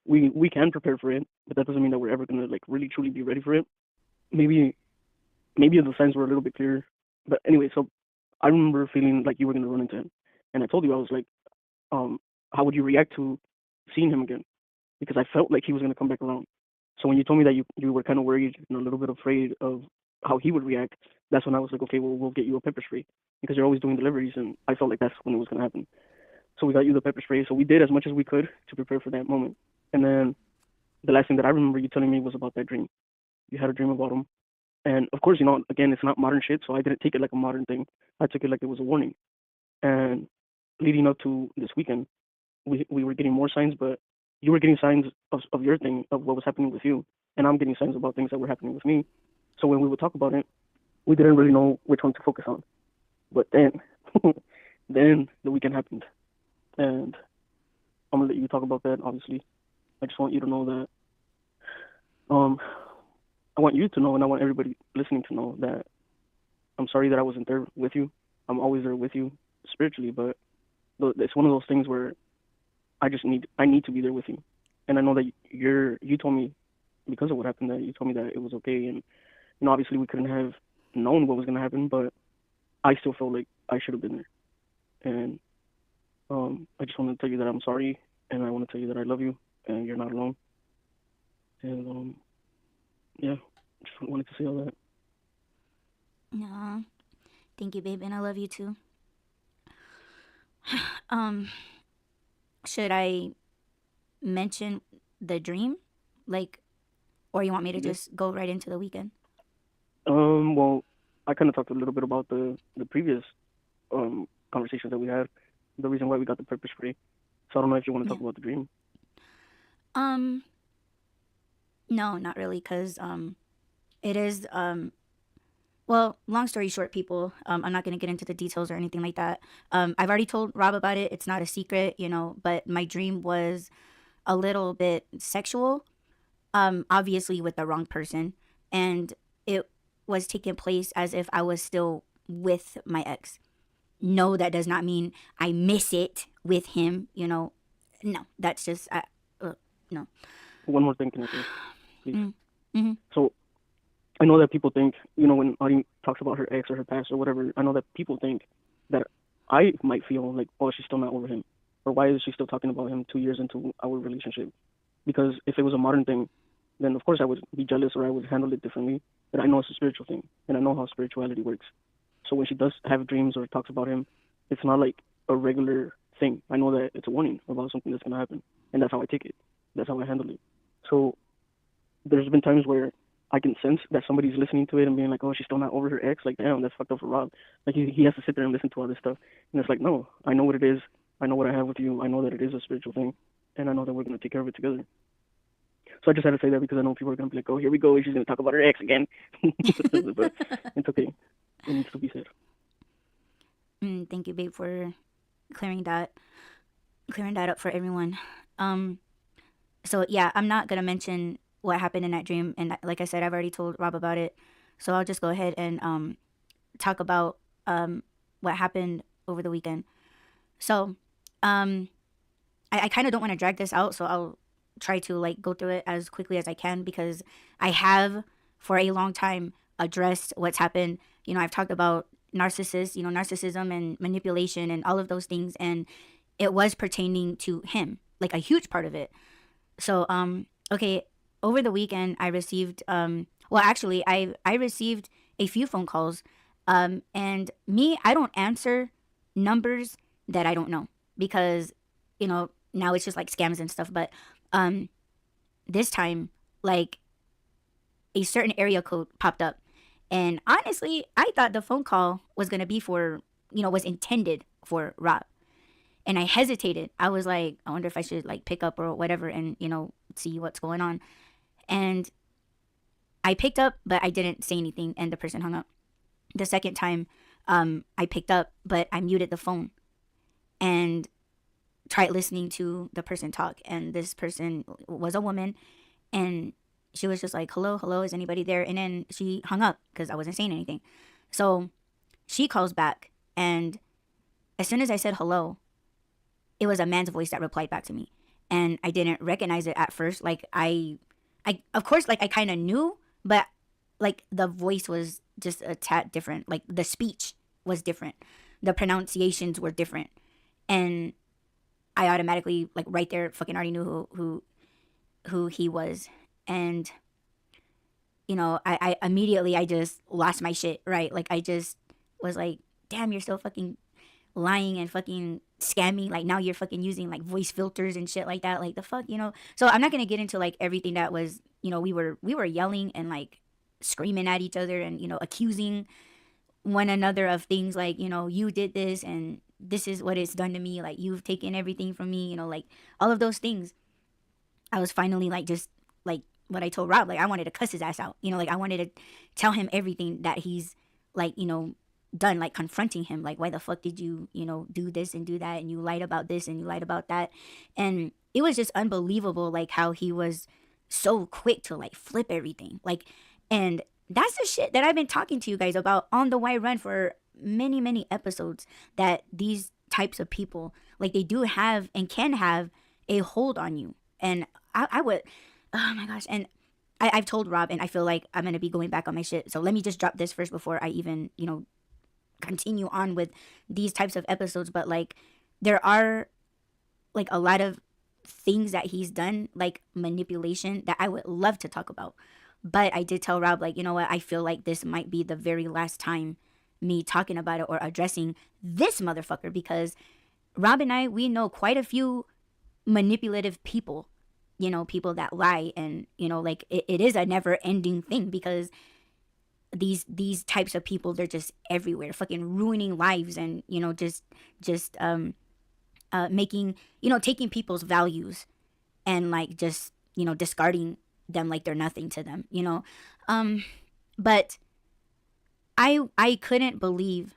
we can prepare for it, but that doesn't mean that we're ever gonna like really truly be ready for it. Maybe the signs were a little bit clearer. But anyway, so I remember feeling like you were gonna run into him, and I told you, I was like, um, how would you react to seeing him again? Because I felt like he was gonna come back around. So when you told me that you were kind of worried and a little bit afraid of how he would react, that's when I was like, okay, well, we'll get you a pepper spray, because you're always doing deliveries, and I felt like that's when it was gonna happen. So we got you the pepper spray. So we did as much as we could to prepare for that moment. And then the last thing that I remember you telling me was about that dream. You had a dream about him, and of course, again, it's not modern shit, so I didn't take it like a modern thing. I took it like it was a warning. And leading up to this weekend, we were getting more signs, but you were getting signs of your thing, of what was happening with you, and I'm getting signs about things that were happening with me. So when we would talk about it, we didn't really know which one to focus on. But then, then the weekend happened, and I'm gonna let you talk about that. Obviously, I just want you to know that. Um, I want you to know, and I want everybody listening to know that I'm sorry that I wasn't there with you. I'm always there with you spiritually, but it's one of those things where I need to be there with you. And I know that you told me, because of what happened, that you told me that it was okay, and obviously we couldn't have known what was gonna happen, but I still felt like I should have been there. And I just want to tell you that I'm sorry, and I want to tell you that I love you, and you're not alone. And yeah, just wanted to say all that. No. Thank you, babe, and I love you too. Um, should I mention the dream? Like, or you want me to Yeah. just go right into the weekend? Well, I kind of talked a little bit about the previous conversations that we had, the reason why we got the purpose free. So I don't know if you want to Yeah. talk about the dream. Um, no, not really, cause it is well, long story short, people, I'm not gonna get into the details or anything like that. I've already told Rob about it. It's not a secret, but my dream was a little bit sexual, obviously with the wrong person, and it was taking place as if I was still with my ex. No, that does not mean I miss it with him. No, that's just no. One more thing, can I say, please? Mm, mm-hmm. So I know that people think, when Audie talks about her ex or her past or whatever, I know that people think that I might feel like, oh, she's still not over him, or why is she still talking about him 2 years into our relationship? Because if it was a modern thing, then of course I would be jealous or I would handle it differently. But I know it's a spiritual thing, and I know how spirituality works. So when she does have dreams or talks about him, it's not like a regular thing. I know that it's a warning about something that's gonna happen, and that's how I take it. That's how I handle it. So there's been times where I can sense that somebody's listening to it and being like, "Oh, she's still not over her ex." Like, damn, that's fucked up for Rob. Like he has to sit there and listen to all this stuff, and it's like, no, I know what it is. I know what I have with you. I know that it is a spiritual thing, and I know that we're gonna take care of it together. So I just had to say that because I know people are gonna be like, "Oh, here we go. She's gonna talk about her ex again." But it's okay. It needs to be said. Thank you, babe, for clearing that clearing that up for everyone. Um, so yeah, I'm not gonna mention what happened in that dream, and like I said, I've already told Rob about it. So I'll just go ahead and talk about what happened over the weekend. So, I kind of don't want to drag this out, so I'll try to like go through it as quickly as I can, because I have for a long time addressed what's happened. I've talked about narcissists, narcissism and manipulation and all of those things, and it was pertaining to him, like a huge part of it. So, okay, over the weekend I received well, actually, I received a few phone calls, and me, I don't answer numbers that I don't know, because now it's just like scams and stuff. But this time, like, a certain area code popped up, and honestly, I thought the phone call was gonna be for, was intended for Rob. And I hesitated. I was like, I wonder if I should like pick up or whatever, and see what's going on. And I picked up, but I didn't say anything, and the person hung up. The second time, I picked up, but I muted the phone and tried listening to the person talk. And this person was a woman, and she was just like, hello, hello, is anybody there? And then she hung up because I wasn't saying anything. So she calls back, and as soon as I said hello, it was a man's voice that replied back to me. And I didn't recognize it at first. Like, I of course, like, I kind of knew, but like the voice was just a tad different. Like, the speech was different, the pronunciations were different, and I automatically, like, right there, fucking already knew who he was. And I immediately, I just lost my shit, right? Like, I just was like, damn, you're still fucking lying and fucking scamming. Like, now you're fucking using like voice filters and shit like that. Like, the fuck. So I'm not gonna get into like everything that was, we were yelling and like screaming at each other, and accusing one another of things like, you did this, and this is what it's done to me, like, you've taken everything from me, like all of those things. I was finally like, just like what I told Rob, like, I wanted to cuss his ass out, like, I wanted to tell him everything that he's like, done, like confronting him, like, why the fuck did you, do this and do that, and you lied about this and you lied about that. And it was just unbelievable, like, how he was so quick to like flip everything, like. And that's the shit that I've been talking to you guys about on the Why Run for many, many episodes, that these types of people, like, they do have and can have a hold on you. And I would, oh my gosh. And I've told Rob, and I feel like I'm going to be going back on my shit. So let me just drop this first before I even, continue on with these types of episodes. But like, there are like a lot of things that he's done, like manipulation, that I would love to talk about. But I did tell Rob, like, you know what, I feel like this might be the very last time me talking about it or addressing this motherfucker, because Rob and I, we know quite a few manipulative people, people that lie. And, like, it is a never ending thing, because these types of people, they're just everywhere, fucking ruining lives, and, just making, taking people's values, and like, just, discarding them like they're nothing to them, but I couldn't believe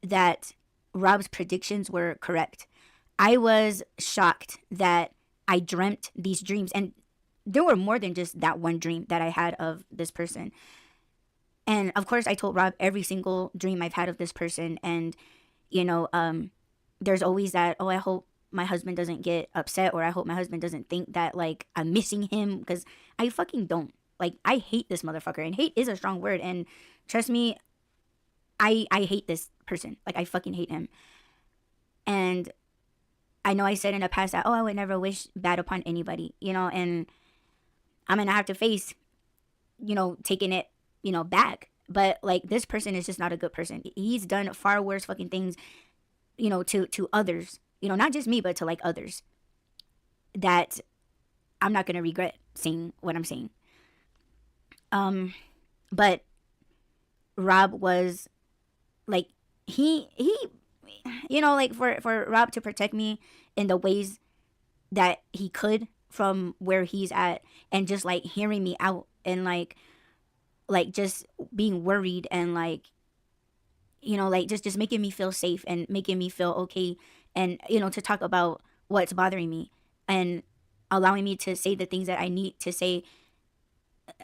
that Rob's predictions were correct. I was shocked that I dreamt these dreams, and there were more than just that one dream that I had of this person. And of course, I told Rob every single dream I've had of this person. And there's always that, oh, I hope my husband doesn't get upset, or I hope my husband doesn't think that like I'm missing him, because I fucking don't. Like, I hate this motherfucker, and hate is a strong word, and trust me, I hate this person. Like, I fucking hate him. And I know I said in the past that, oh, I would never wish bad upon anybody, and I'm gonna have to face, taking it, back. But like, this person is just not a good person. He's done far worse fucking things, to others, not just me, but to like others, that I'm not gonna regret saying what I'm saying. But Rob was like, he like, for Rob to protect me in the ways that he could from where he's at, and just like hearing me out, and like just being worried, and like, like just making me feel safe, and making me feel okay, and to talk about what's bothering me, and allowing me to say the things that I need to say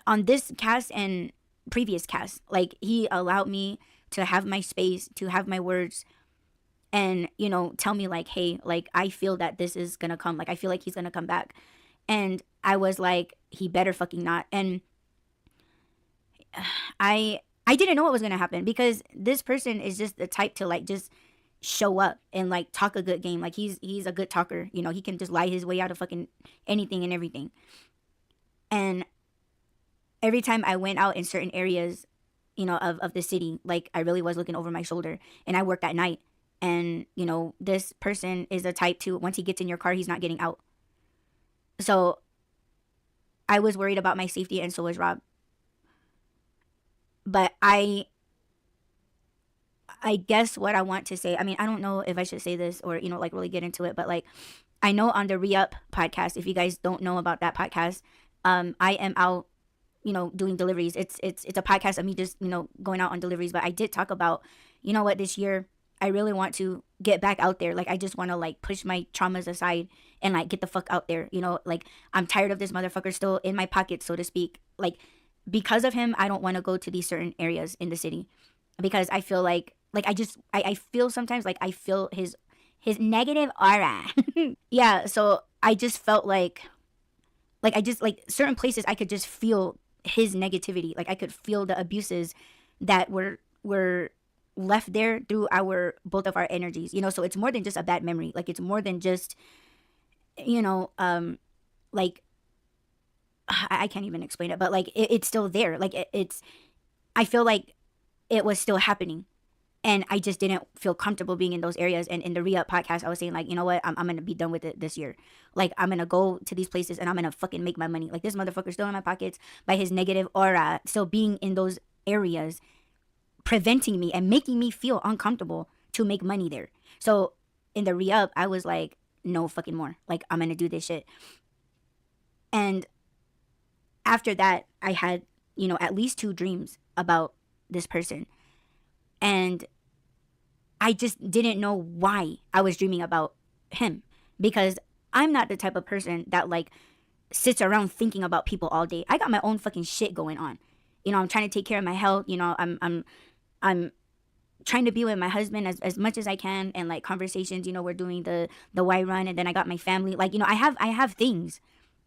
on this cast and previous cast. Like, he allowed me to have my space, to have my words, and, you know, tell me like, hey, like, I feel that this is gonna come. Like, I feel like he's gonna come back. And I was like, he better fucking not. And I didn't know what was gonna happen because this person is just the type to like just show up and like talk a good game. Like he's a good talker. You know, he can just lie his way out of fucking anything and everything. And every time I went out in certain areas, you know, of the city, like I really was looking over my shoulder. And I worked at night. And, you know, this person is the type to, once he gets in your car, he's not getting out. So I was worried about my safety, and so was Rob. But I guess what I want to say, I mean, I don't know if I should say this or, you know, like really get into it, but like, I know on the Re-Up podcast, if you guys don't know about that podcast, I am out, you know, doing deliveries. It's a podcast of me just, you know, going out on deliveries. But I did talk about, you know what, this year, I really want to get back out there. Like, I just want to like push my traumas aside and like get the fuck out there. You know, like I'm tired of this motherfucker still in my pocket, so to speak. Like, because of him, I don't want to go to these certain areas in the city because I feel like I feel sometimes like I feel his negative aura. Yeah, so I just felt like I just like certain places I could just feel his negativity. Like I could feel the abuses that were left there through our both of our energies. You know, so it's more than just a bad memory. Like it's more than just, you know, like I can't even explain it, but like it's still there. Like it's I feel like it was still happening. And I just didn't feel comfortable being in those areas. And in the Re-Up podcast, I was saying, like, you know what? I'm going to be done with it this year. Like, I'm going to go to these places and I'm going to fucking make my money. Like, this motherfucker's still in my pockets by his negative aura. So being in those areas, preventing me and making me feel uncomfortable to make money there. So in the Re-Up, I was like, no fucking more. Like, I'm going to do this shit. And after that, I had, you know, at least 2 dreams about this person. And I just didn't know why I was dreaming about him, because I'm not the type of person that like sits around thinking about people all day. I got my own fucking shit going on. You know, I'm trying to take care of my health. You know, I'm trying to be with my husband as much as I can, and like conversations, you know, we're doing the Y run, and then I got my family. Like, you know, I have things.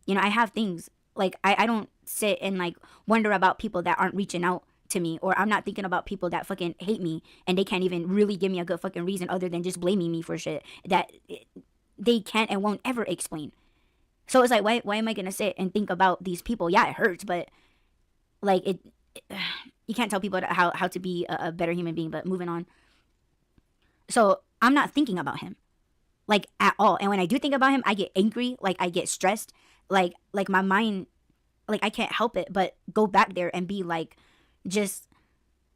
You know, I have things. Like I don't sit and like wonder about people that aren't reaching out to me, or I'm not thinking about people that fucking hate me and they can't even really give me a good fucking reason other than just blaming me for shit that they can't and won't ever explain. So it's like, why am I gonna sit and think about these people? Yeah, it hurts, but like you can't tell people how to be a better human being. But moving on. So I'm not thinking about him like at all, and when I do think about him, I get angry, like I get stressed, like my mind, like I can't help it but go back there and be like, just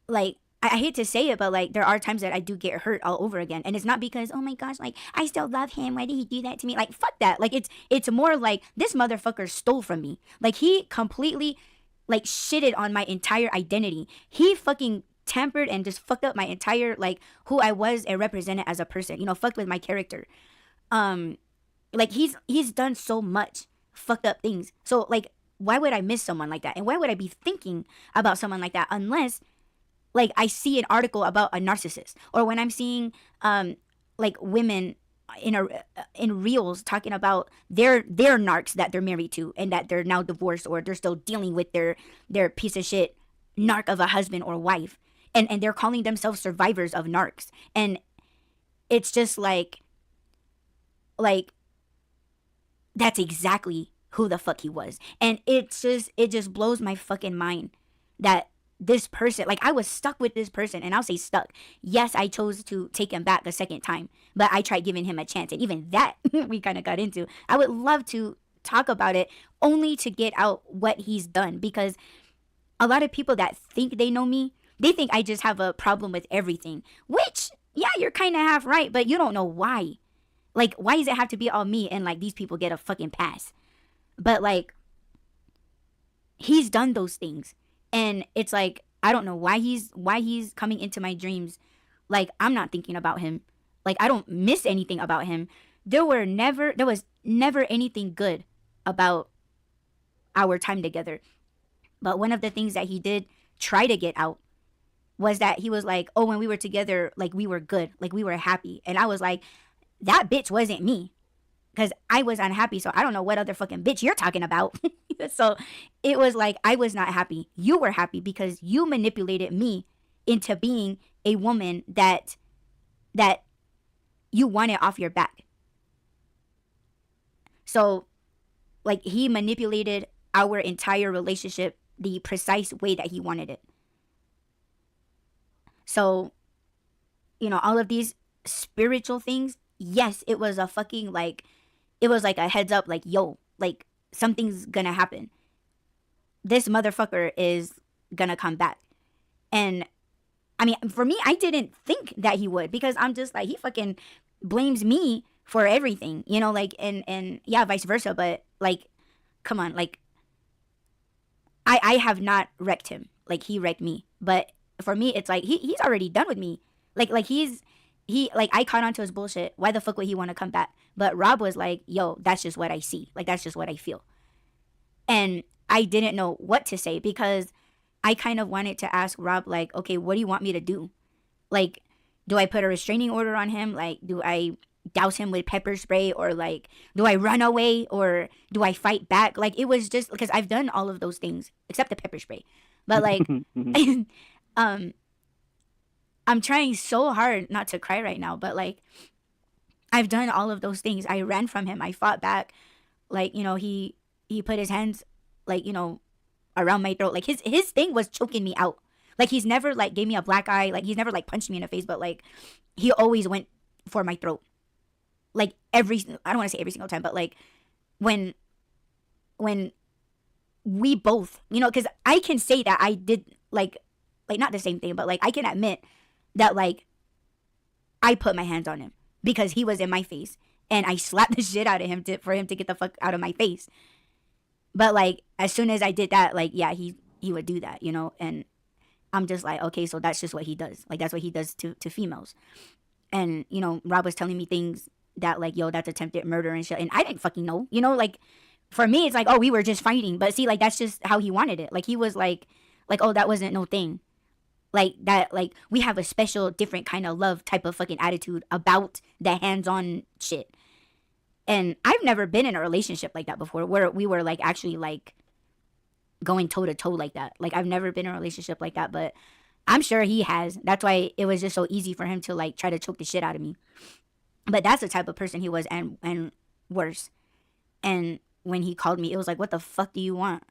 like I hate to say it, but like there are times that I do get hurt all over again, and it's not because, oh my gosh, like I still love him, why did he do that to me? Like fuck that. Like it's more like this motherfucker stole from me. Like he completely like shitted on my entire identity. He fucking tampered and just fucked up my entire like who I was and represented as a person. You know, fucked with my character. Like he's done so much fucked up things. So like, why would I miss someone like that? And why would I be thinking about someone like that unless like I see an article about a narcissist, or when I'm seeing like women in reels talking about their narcs that they're married to and that they're now divorced, or they're still dealing with their piece of shit narc of a husband or wife, and they're calling themselves survivors of narcs. And it's just like that's exactly who the fuck he was. And it just blows my fucking mind that this person, like I was stuck with this person. And I'll say stuck. Yes, I chose to take him back a second time, but I tried giving him a chance, and even that we kind of got into. I would love to talk about it only to get out what he's done, because a lot of people that think they know me, they think I just have a problem with everything, which yeah, you're kind of half right, but you don't know why. Like, why does it have to be all me and like these people get a fucking pass? But like, he's done those things, and it's like I don't know why he's coming into my dreams. Like, I'm not thinking about him. Like, I don't miss anything about him. There was never anything good about our time together. But one of the things that he did try to get out was that he was like, oh, when we were together, like we were good, like we were happy. And I was like, that bitch wasn't me, because I was unhappy. So I don't know what other fucking bitch you're talking about. So it was like, I was not happy. You were happy because you manipulated me into being a woman that you wanted off your back. So like, he manipulated our entire relationship the precise way that he wanted it. So, you know, all of these spiritual things, yes, it was a fucking like, it was like a heads up, like, yo, like something's gonna happen. This motherfucker is gonna come back. And I mean, for me, I didn't think that he would, because I'm just like, he fucking blames me for everything, you know, like, and yeah, vice versa. But like, come on, like, I have not wrecked him. Like, he wrecked me. But for me, it's like, he's already done with me. Like like, I caught on to his bullshit. Why the fuck would he want to come back? But Rob was like, yo, that's just what I see. Like, that's just what I feel. And I didn't know what to say, because I kind of wanted to ask Rob, like, okay, what do you want me to do? Like, do I put a restraining order on him? Like, do I douse him with pepper spray? Or like, do I run away? Or do I fight back? Like, it was just because I've done all of those things except the pepper spray. But like, I'm trying so hard not to cry right now, but like, I've done all of those things. I ran from him. I fought back. Like, you know, he put his hands, like, you know, around my throat. Like, his thing was choking me out. Like, he's never like gave me a black eye. Like, he's never like punched me in the face, but like, he always went for my throat. Like, I don't want to say every single time, but like, when we both, you know, because I can say that I did like not the same thing, but like, I can admit that like, I put my hands on him because he was in my face, and I slapped the shit out of him for him to get the fuck out of my face. But like, as soon as I did that, like, yeah, he would do that, you know. And I'm just like, okay, so that's just what he does. Like, that's what he does to females. And, you know, Rob was telling me things that like, yo, that's attempted murder and shit. And I didn't fucking know, you know, like, for me, it's like, oh, we were just fighting. But see, like, that's just how he wanted it. Like, he was like, oh, that wasn't no thing. Like, that, like, we have a special, different kind of love type of fucking attitude about the hands-on shit. And I've never been in a relationship like that before, where we were like actually like going toe to toe like that. Like, I've never been in a relationship like that, but I'm sure he has. That's why it was just so easy for him to like try to choke the shit out of me. But that's the type of person he was, and worse. And when he called me, it was like, what the fuck do you want?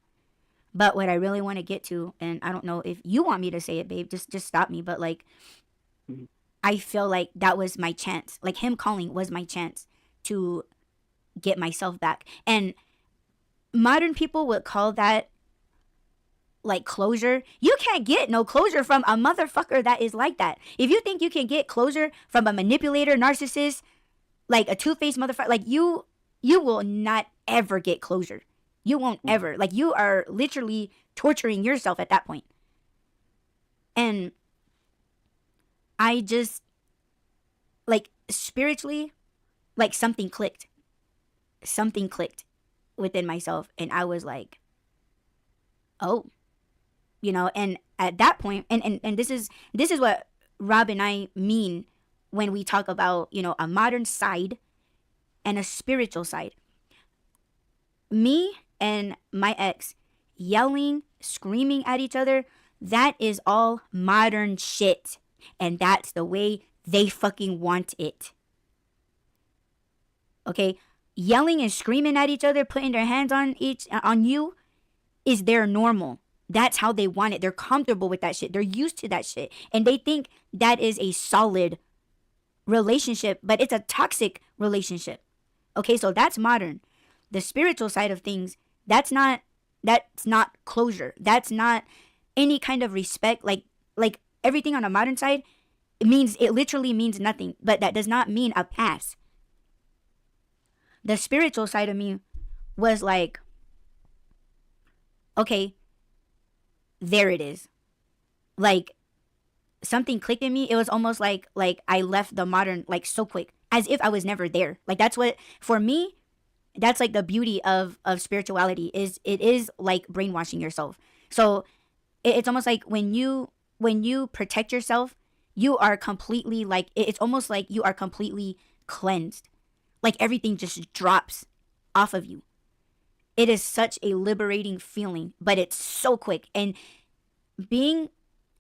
But what I really want to get to, and I don't know if you want me to say it, babe, just stop me. But like, I feel like that was my chance. Like, him calling was my chance to get myself back. And modern people would call that like closure. You can't get no closure from a motherfucker that is like that. If you think you can get closure from a manipulator, narcissist, like a two-faced motherfucker, like, you will not ever get closure. You won't ever. Like, you are literally torturing yourself at that point. And I just, like, spiritually, like, something clicked within myself, and I was like, oh, you know. And at that point, and this is what Rob and I mean when we talk about, you know, a modern side and a spiritual side. Me and my ex yelling, screaming at each other, that is all modern shit, and that's the way they fucking want it. Okay, yelling and screaming at each other, putting their hands on you, is their normal. That's how they want it. They're comfortable with that shit. They're used to that shit, and they think that is a solid relationship, but it's a toxic relationship. Okay, so that's modern. The spiritual side of things, that's not closure. That's not any kind of respect. Like everything on a modern side, it literally means nothing, but that does not mean a pass. The spiritual side of me was like, okay, there it is. Like, something clicked in me. It was almost like I left the modern, like, so quick, as if I was never there. Like, that's what, for me, that's like the beauty of spirituality, is it is like brainwashing yourself. So it's almost like when you when you protect yourself, you are completely like, it's almost like you are completely cleansed. Like everything just drops off of you. It is such a liberating feeling, but it's so quick. And being,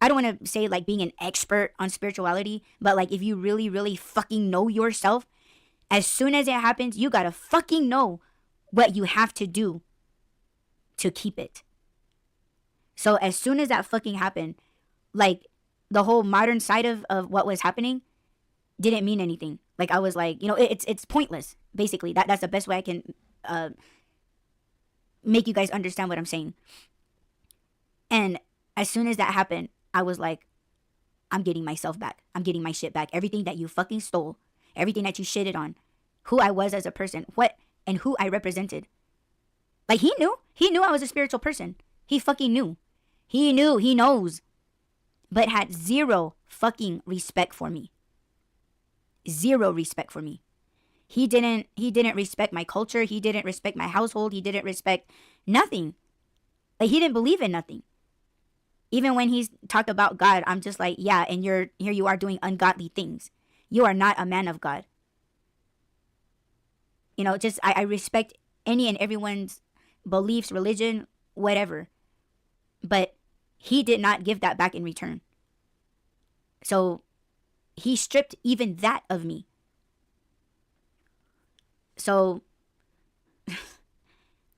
I don't want to say like being an expert on spirituality, but like if you really, really fucking know yourself, as soon as it happens, you gotta fucking know what you have to do to keep it. So as soon as that fucking happened, like the whole modern side of what was happening didn't mean anything. Like I was like, it's pointless. Basically, that's the best way I can make you guys understand what I'm saying. And as soon as that happened, I was like, I'm getting myself back. I'm getting my shit back. Everything that you fucking stole, everything that you shitted on, who I was as a person, what and who I represented. Like he knew I was a spiritual person. He fucking knew. He knows. But had zero fucking respect for me. Zero respect for me. He didn't respect my culture. He didn't respect my household. He didn't respect nothing. Like he didn't believe in nothing. Even when he's talked about God, I'm just like, yeah, and here you are doing ungodly things. You are not a man of God. Just I respect any and everyone's beliefs, religion, whatever. But he did not give that back in return. So he stripped even that of me. So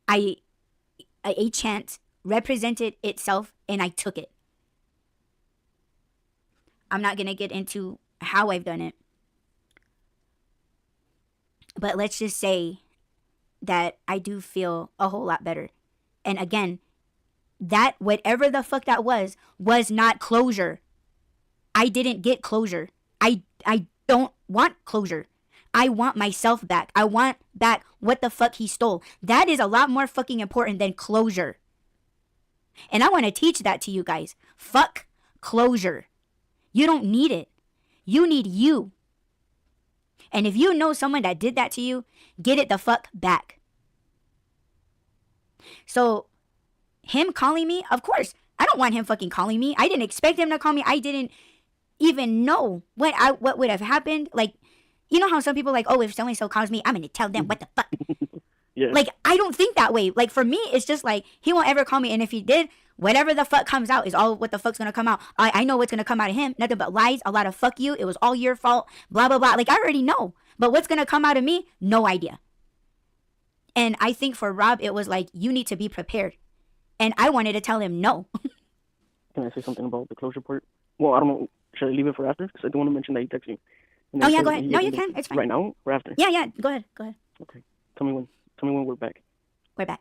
a chant represented itself and I took it. I'm not going to get into how I've done it. But let's just say that I do feel a whole lot better. And again, that whatever the fuck that was not closure. I didn't get closure. I don't want closure. I want myself back. I want back what the fuck he stole. That is a lot more fucking important than closure. And I want to teach that to you guys. Fuck closure. You don't need it. You need you. And if you know someone that did that to you, get it the fuck back. So, him calling me, of course, I don't want him fucking calling me. I didn't expect him to call me. I didn't even know what would have happened. Like, you know how some people like, oh, if so-and-so calls me, I'm going to tell them what the fuck. Yeah. Like, I don't think that way. Like, for me, it's just like, he won't ever call me. And if he did, whatever the fuck comes out is all what the fuck's going to come out. I know what's going to come out of him. Nothing but lies, a lot of fuck you. It was all your fault, blah, blah, blah. Like, I already know. But what's going to come out of me? No idea. And I think for Rob, it was like, you need to be prepared. And I wanted to tell him no. Can I say something about the closure part? Well, I don't know. Should I leave it for after? Because I don't want to mention that he texted you. Oh, yeah, go ahead. No, you can. It's fine. Right now or after? Yeah. Go ahead. Okay. Tell me when we're back. We're back.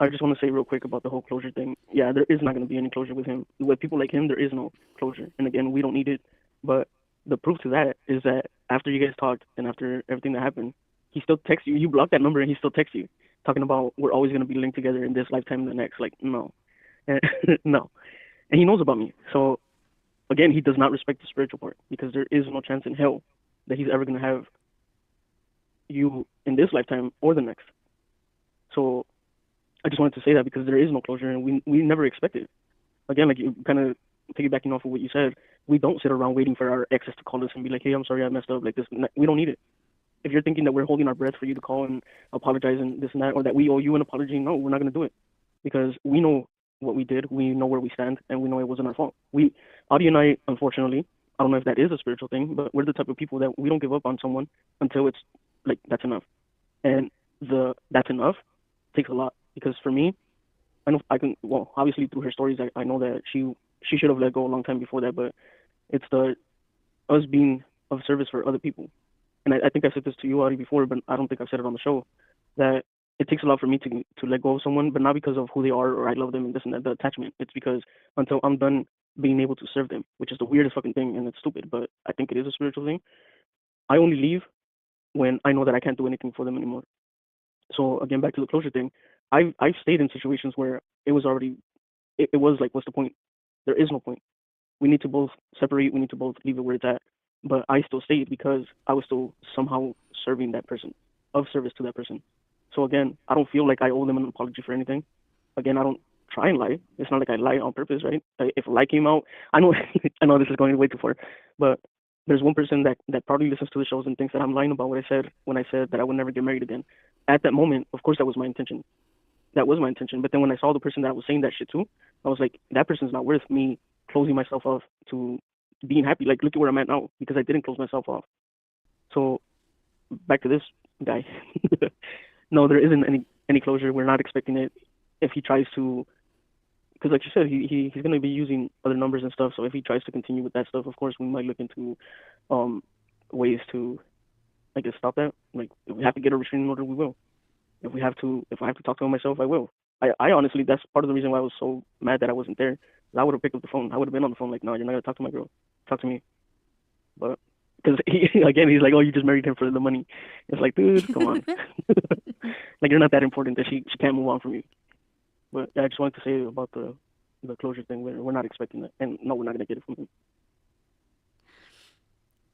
I just want to say real quick about the whole closure thing. Yeah, there is not going to be any closure with him. With people like him, there is no closure. And again, we don't need it. But the proof to that is that after you guys talked and after everything that happened, he still texts you. You blocked that number and he still texts you, talking about we're always going to be linked together in this lifetime and the next. Like, no. No. And he knows about me. So, again, he does not respect the spiritual part because there is no chance in hell that he's ever going to have you in this lifetime or the next. So I just wanted to say that because there is no closure and we never expect it. Again, like you kind of piggybacking off of what you said, we don't sit around waiting for our exes to call us and be like, hey, I'm sorry I messed up. Like this, we don't need it. If you're thinking that we're holding our breath for you to call and apologize and this and that, or that we owe you an apology, no, we're not going to do it because we know what we did, we know where we stand, and we know it wasn't our fault. Audie and I, unfortunately, I don't know if that is a spiritual thing, but we're the type of people that we don't give up on someone until it's like, that's enough. And that's enough takes a lot because for me, I know I can, well, obviously through her stories, I know that she should have let go a long time before that, but it's us being of service for other people. And I think I said this to you, Audie, before, but I don't think I've said it on the show, that it takes a lot for me to let go of someone, but not because of who they are or I love them and this and that, the attachment. It's because until I'm done being able to serve them, which is the weirdest fucking thing, and it's stupid, but I think it is a spiritual thing. I only leave when I know that I can't do anything for them anymore. So again, back to the closure thing, I've stayed in situations where it was already, it was like, what's the point? There is no point. We need to both separate. We need to both leave it where it's at. But I still stayed because I was still somehow serving that person, of service to that person. So again, I don't feel like I owe them an apology for anything. Again, I don't try and lie. It's not like I lie on purpose, right? If a lie came out, I know I know this is going way too far, but there's one person that probably listens to the shows and thinks that I'm lying about what I said when I said that I would never get married again. At that moment, of course, that was my intention. That was my intention. But then when I saw the person that was saying that shit too, I was like, that person's not worth me closing myself off to being happy. Like, look at where I'm at now because I didn't close myself off. So back to this guy. No, there isn't any closure. We're not expecting it. If he tries to, because like you said, he's gonna be using other numbers and stuff. So if he tries to continue with that stuff, of course we might look into ways to, I guess, stop that. Like if we have to get a restraining order, we will. If I have to talk to him myself, I will. I honestly, that's part of the reason why I was so mad that I wasn't there. I would have picked up the phone. I would have been on the phone like, no, you're not gonna talk to my girl. Talk to me. But because he's like, oh, you just married him for the money. It's like, dude, come on. Like you're not that important that she can't move on from you. But yeah, I just wanted to say about the closure thing. We're not expecting that, and no, we're not gonna get it from him.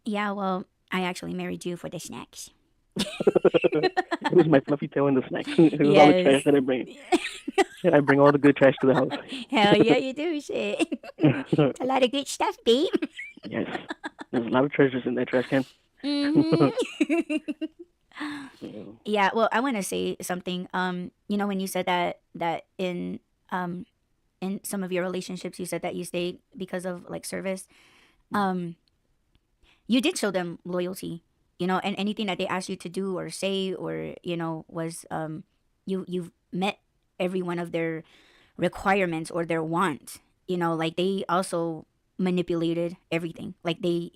Yeah, well, I actually married you for the snacks. It was my fluffy tail and the snacks. It was all the trash that I bring. I bring all the good trash to the house. Hell yeah, you do, shit. It's a lot of good stuff, babe. Yes, there's a lot of treasures in that trash can. Yeah, well, I want to say something. When you said that in some of your relationships, you said that you stayed because of like service. You did show them loyalty, and anything that they asked you to do or say or was you've met every one of their requirements or their wants. Like they also manipulated everything. Like they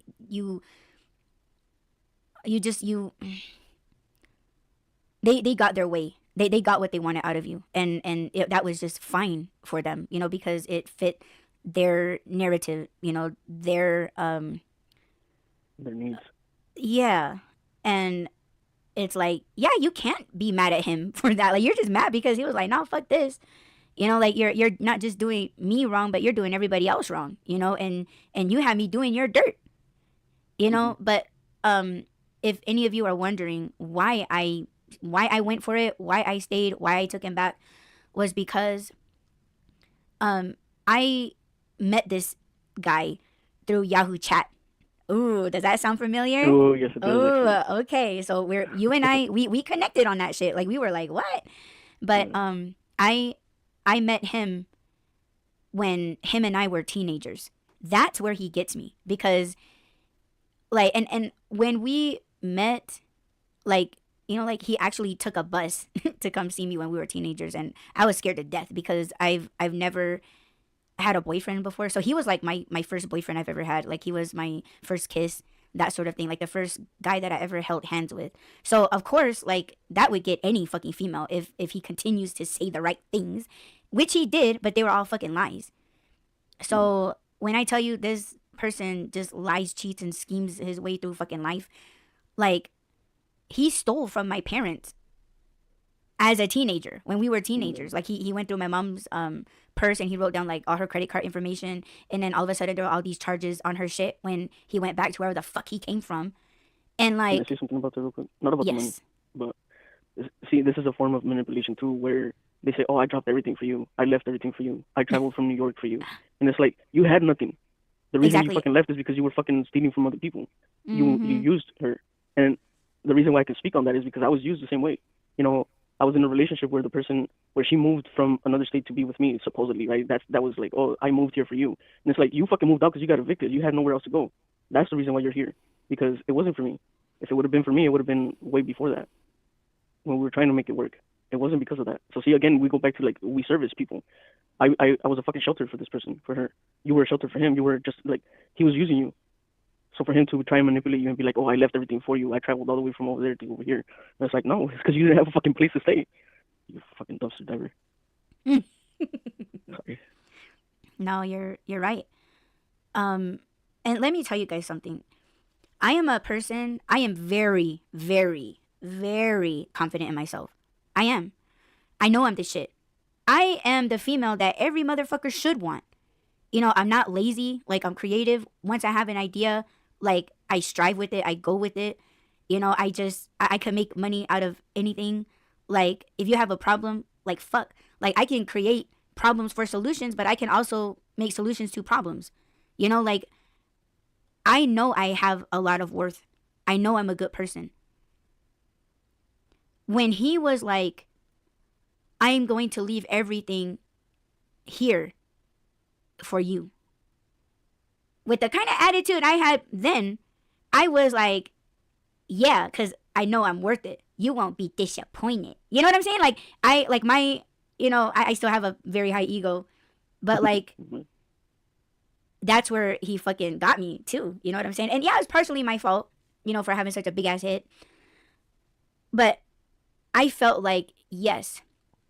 got their way. They got what they wanted out of you, and that was just fine for them, because it fit their narrative, their needs. Yeah, and it's like, yeah, you can't be mad at him for that. Like you're just mad because he was like, no, fuck this. Like you're not just doing me wrong, but you're doing everybody else wrong. And you have me doing your dirt. But if any of you are wondering why I went for it, why I stayed, why I took him back, was because I met this guy through Yahoo Chat. Ooh, does that sound familiar? Oh, yes, it does. Ooh, okay. So you and I we connected on that shit. Like we were like, what? But I met him when him and I were teenagers. That's where he gets me, because like and when we met, like like he actually took a bus to come see me when we were teenagers, and I was scared to death because I've never had a boyfriend before. So he was like my first boyfriend I've ever had. Like he was my first kiss, that sort of thing. Like the first guy that I ever held hands with. So of course, like that would get any fucking female if he continues to say the right things, which he did, but they were all fucking lies. So when I tell you this person just lies, cheats, and schemes his way through fucking life, like he stole from my parents as a teenager, when we were teenagers. Like he went through my mom's purse and he wrote down like all her credit card information, and then all of a sudden there were all these charges on her shit when he went back to wherever the fuck he came from. And like, can I say something about that real quick? Not about the money, but see, this is a form of manipulation too, where they say, oh, I dropped everything for you, I left everything for you, I traveled from New York for you, and it's like you had nothing. The reason you fucking left is because you were fucking stealing from other people. You used her, and the reason why I can speak on that is because I was used the same way. I was in a relationship where where she moved from another state to be with me, supposedly, right? That was like, oh, I moved here for you. And it's like, you fucking moved out because you got evicted. You had nowhere else to go. That's the reason why you're here, because it wasn't for me. If it would have been for me, it would have been way before that, when we were trying to make it work. It wasn't because of that. So see, again, we go back to like, we service people. I was a fucking shelter for this person, for her. You were a shelter for him. You were just like, he was using you. So for him to try and manipulate you and be like, oh, I left everything for you, I traveled all the way from over there to over here. And it's like, no, it's because you didn't have a fucking place to stay. You fucking dumpster diver. Sorry. No, you're right. And let me tell you guys something. I am very, very, very confident in myself. I am. I know I'm the shit. I am the female that every motherfucker should want. I'm not lazy. Like, I'm creative. Once I have an idea, like, I strive with it. I go with it. I can make money out of anything. Like, if you have a problem, like, fuck. Like, I can create problems for solutions, but I can also make solutions to problems. You know, like, I know I have a lot of worth. I know I'm a good person. When he was like, I am going to leave everything here for you, with the kind of attitude I had then, I was like, yeah, because I know I'm worth it. You won't be disappointed. You know what I'm saying? Like, I still have a very high ego, but like, that's where he fucking got me too. You know what I'm saying? And yeah, it's partially my fault, for having such a big ass hit. But I felt like, yes,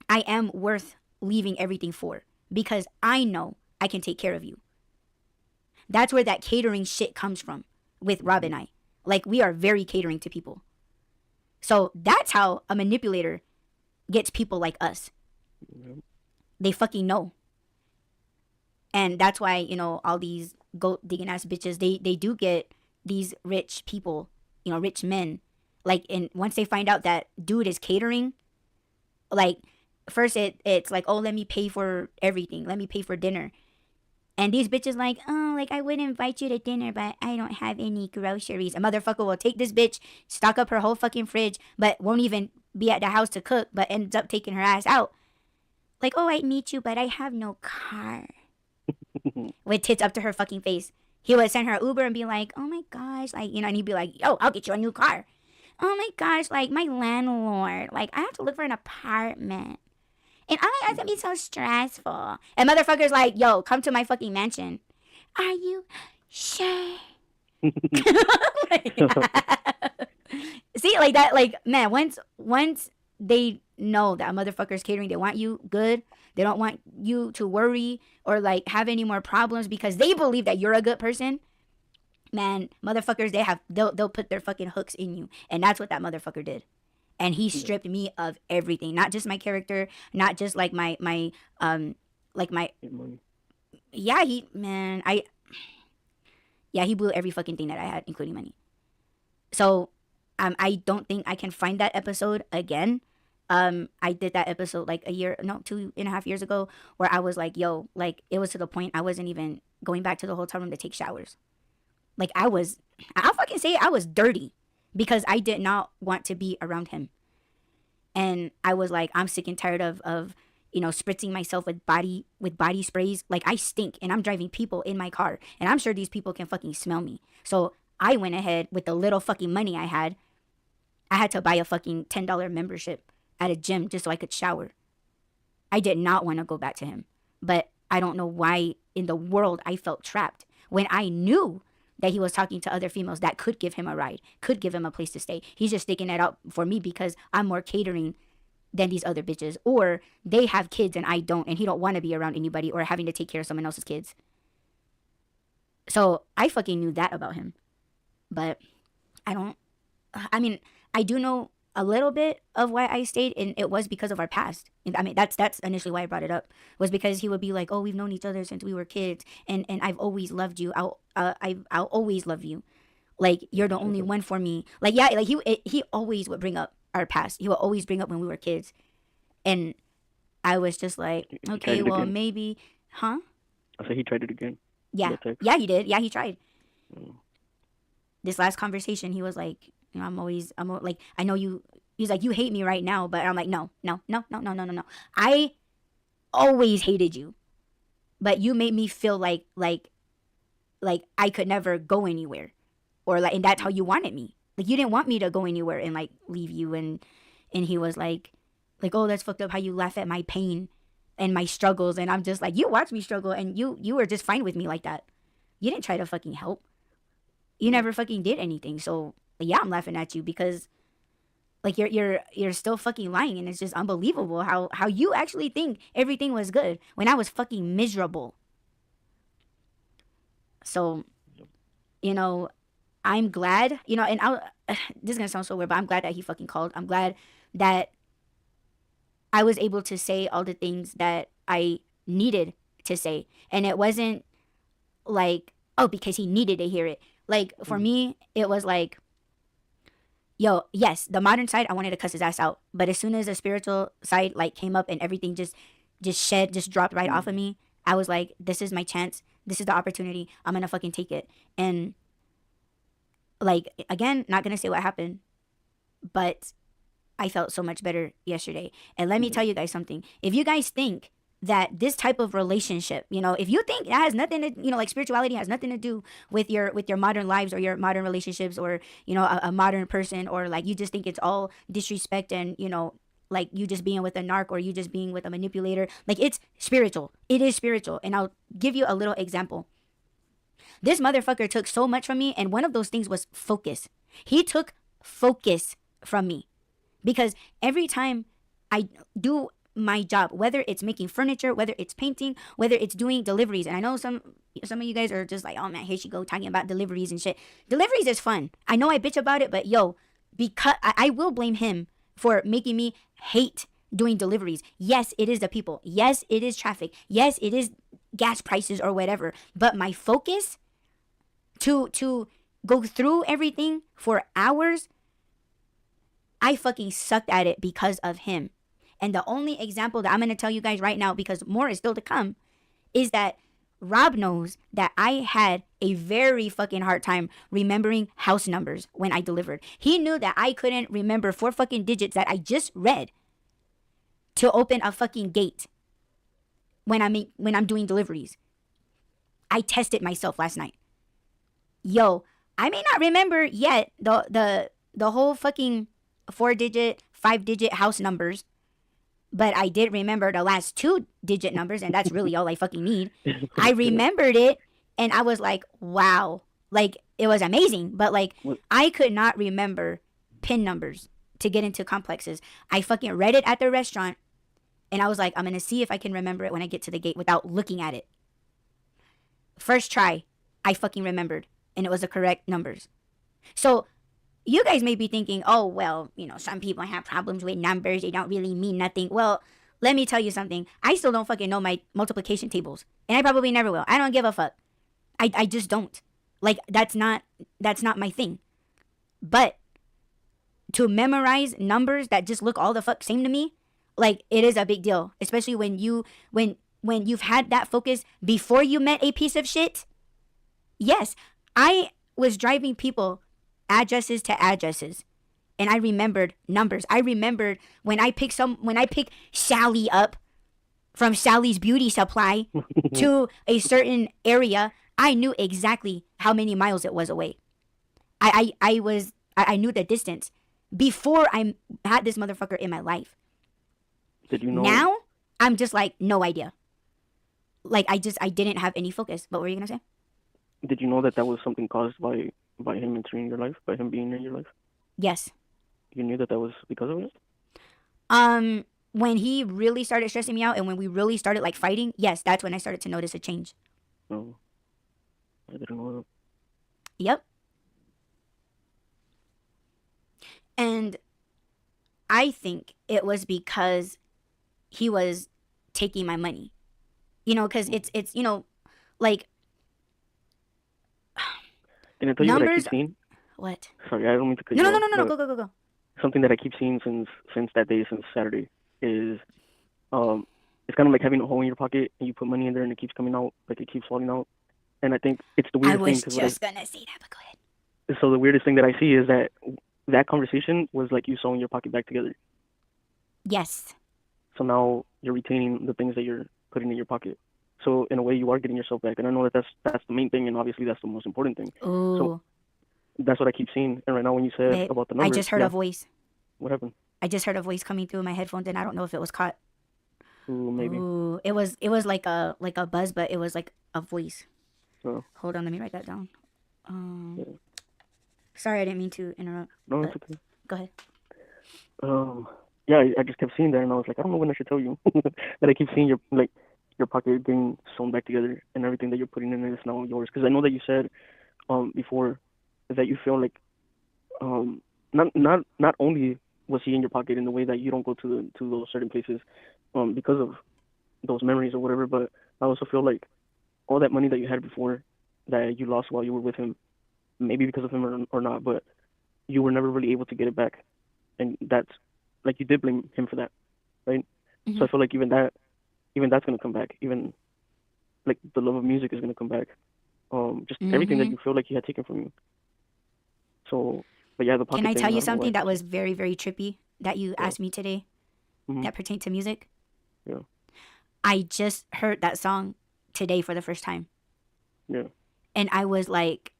I am worth leaving everything for, because I know I can take care of you. That's where that catering shit comes from with Rob and I. Like, we are very catering to people. So that's how a manipulator gets people like us. Yep. They fucking know. And that's why, all these goat digging ass bitches, they do get these rich people, rich men. Like, and once they find out that dude is catering, like, first it's like, oh, let me pay for everything. Let me pay for dinner. And these bitches like, oh, like, I would invite you to dinner, but I don't have any groceries. A motherfucker will take this bitch, stock up her whole fucking fridge, but won't even be at the house to cook, but ends up taking her ass out. Like, oh, I'd meet you, but I have no car. With tits up to her fucking face. He would send her an Uber and be like, oh my gosh, like, and he'd be like, yo, I'll get you a new car. Oh my gosh, like, my landlord, like, I have to look for an apartment. And all I have to be so stressful. And motherfuckers like, yo, come to my fucking mansion. Are you sure? See, like that, like, man, once they know that a motherfucker's catering, they want you good. They don't want you to worry or like have any more problems because they believe that you're a good person. Man, motherfuckers, they'll put their fucking hooks in you. And that's what that motherfucker did. And he stripped me of everything, not just my character, not just like my yeah, he blew every fucking thing that I had, including money. So, I don't think I can find that episode again. I did that episode like 2.5 years ago, where I was like, yo, like, it was to the point I wasn't even going back to the hotel room to take showers. Like, I'll fucking say it, I was dirty because I did not want to be around him. And I was like, I'm sick and tired of spritzing myself with body sprays. Like, I stink and I'm driving people in my car and I'm sure these people can fucking smell me. So I went ahead with the little fucking money I had to buy a fucking $10 membership at a gym just so I could shower. I did not want to go back to him, but I don't know why in the world I felt trapped when I knew that he was talking to other females that could give him a ride, could give him a place to stay. He's just sticking it out for me because I'm more catering than these other bitches, or they have kids and I don't, and he don't want to be around anybody or having to take care of someone else's kids. So I fucking knew that about him, but I do know a little bit of why I stayed, and it was because of our past. I mean, that's initially why I brought it up, was because he would be like, oh, we've known each other since we were kids, and I've always loved you. I'll always love you. Like, you're the only one for me. Like, yeah, like he always would bring up our past. He would always bring up when we were kids. And I was just like, okay, well, maybe, huh? I said he tried it again. Yeah. Yeah, he did. Yeah, he tried. This last conversation, he was like, I'm like, I know you, he's like, you hate me right now, but I'm like, no. I always hated you, but you made me feel like I could never go anywhere, or like, and that's how you wanted me. Like, you didn't want me to go anywhere and like leave you. And he was like, oh, that's fucked up how you laugh at my pain and my struggles. And I'm just like, you watch me struggle and you were just fine with me like that. You didn't try to fucking help. You never fucking did anything. So yeah, I'm laughing at you because like you're still fucking lying, and it's just unbelievable how you actually think everything was good when I was fucking miserable. So, I'm glad, and this is gonna sound so weird, but I'm glad that he fucking called. I'm glad that I was able to say all the things that I needed to say, and it wasn't like, oh, because he needed to hear it. Like, for me, it was like, yo, yes, the modern side, I wanted to cuss his ass out. But as soon as the spiritual side, like, came up and everything just just dropped right off of me, I was like, this is my chance. This is the opportunity. I'm gonna fucking take it. And like, again, not gonna say what happened, but I felt so much better yesterday. And let me tell you guys something. If you guys think that this type of relationship, if you think it has nothing to, like spirituality has nothing to do with your modern lives or your modern relationships, or a modern person, or like you just think it's all disrespect and like you just being with a narc or you just being with a manipulator, like it's spiritual. It is spiritual. And I'll give you a little example. This motherfucker took so much from me, and one of those things was focus. He took focus from me. Because every time I do my job, whether it's making furniture, whether it's painting, whether it's doing deliveries, and I know some of you guys are just like, oh man, here she go talking about deliveries and shit. Deliveries is fun. I know I bitch about it, but yo, because I will blame him for making me hate doing deliveries. Yes, it is the people. Yes, it is traffic. Yes, it is gas prices or whatever. But my focus to go through everything for hours, I fucking sucked at it because of him. And the only example that I'm going to tell you guys right now, because more is still to come, is that Rob knows that I had a very fucking hard time remembering house numbers when I delivered. He knew that I couldn't remember 4 fucking digits that I just read to open a fucking gate when I'm doing deliveries. I tested myself last night. Yo, I may not remember yet the whole fucking 4-digit, 5-digit house numbers, but I did remember the last 2-digit numbers, and that's really all I fucking need. I remembered it, and I was like, wow. Like, it was amazing, but like, I could not remember PIN numbers to get into complexes. I fucking read it at the restaurant, and I was like, I'm gonna see if I can remember it when I get to the gate without looking at it. First try, I fucking remembered, and it was the correct numbers. So you guys may be thinking, oh, well, some people have problems with numbers. They don't really mean nothing. Well, let me tell you something. I still don't fucking know my multiplication tables. And I probably never will. I don't give a fuck. I just don't. Like, that's not my thing. But to memorize numbers that just look all the fuck same to me, like, it is a big deal. Especially when you've had that focus before you met a piece of shit. Yes, I was driving people addresses to addresses, and I remembered numbers. I remembered when I picked Sally up from Sally's Beauty Supply to a certain area, I knew exactly how many miles it was away. I knew the distance before I had this motherfucker in my life. Did you know? Now I'm just like, no idea. Like, I didn't have any focus. What were you gonna say? Did you know that was something caused by him entering your life, by him being in your life? Yes. You knew that was because of it? When he really started stressing me out and when we really started like fighting, yes, that's when I started to notice a change. Oh, I didn't know that. Yep. And I think it was because he was taking my money. Because it's like, Can I tell you numbers, what I keep seeing? What? Sorry, I don't mean to cut you off. No. Go. Something that I keep seeing since that day, since Saturday, is it's kind of like having a hole in your pocket and you put money in there and it keeps coming out, like it keeps falling out. And I think it's the weirdest thing. I was just gonna say that, but go ahead. So the weirdest thing that I see is that conversation was like you sewing your pocket back together. Yes. So now you're retaining the things that you're putting in your pocket. So in a way, you are getting yourself back. And I know that's the main thing, and obviously that's the most important thing. Ooh. So that's what I keep seeing. And right now, when you said Babe, about the numbers, I just heard a voice. What happened? I just heard a voice coming through my headphones, and I don't know if it was caught. Ooh, maybe. Ooh, it was like a buzz, but it was like a voice. Oh. Hold on, let me write that down. Yeah. Sorry, I didn't mean to interrupt. No, it's okay. Go ahead. Yeah, I just kept seeing that, and I was like, I don't know when I should tell you that I keep seeing your pocket getting sewn back together, and everything that you're putting in it is now yours. Because I know that you said before that you feel like not only was he in your pocket in the way that you don't go to those certain places because of those memories or whatever, but I also feel like all that money that you had before that you lost while you were with him, maybe because of him or not, but you were never really able to get it back. And that's, like, you did blame him for that, right? Mm-hmm. So I feel like even even that's gonna come back. Even like the love of music is gonna come back. Just everything that you feel like he had taken from you. So, but yeah, the Can pocket I thing, tell I you don't know something why. that was very, very trippy that you Yeah. asked me today that pertained to music? Yeah. I just heard that song today for the first time. Yeah. And I was like,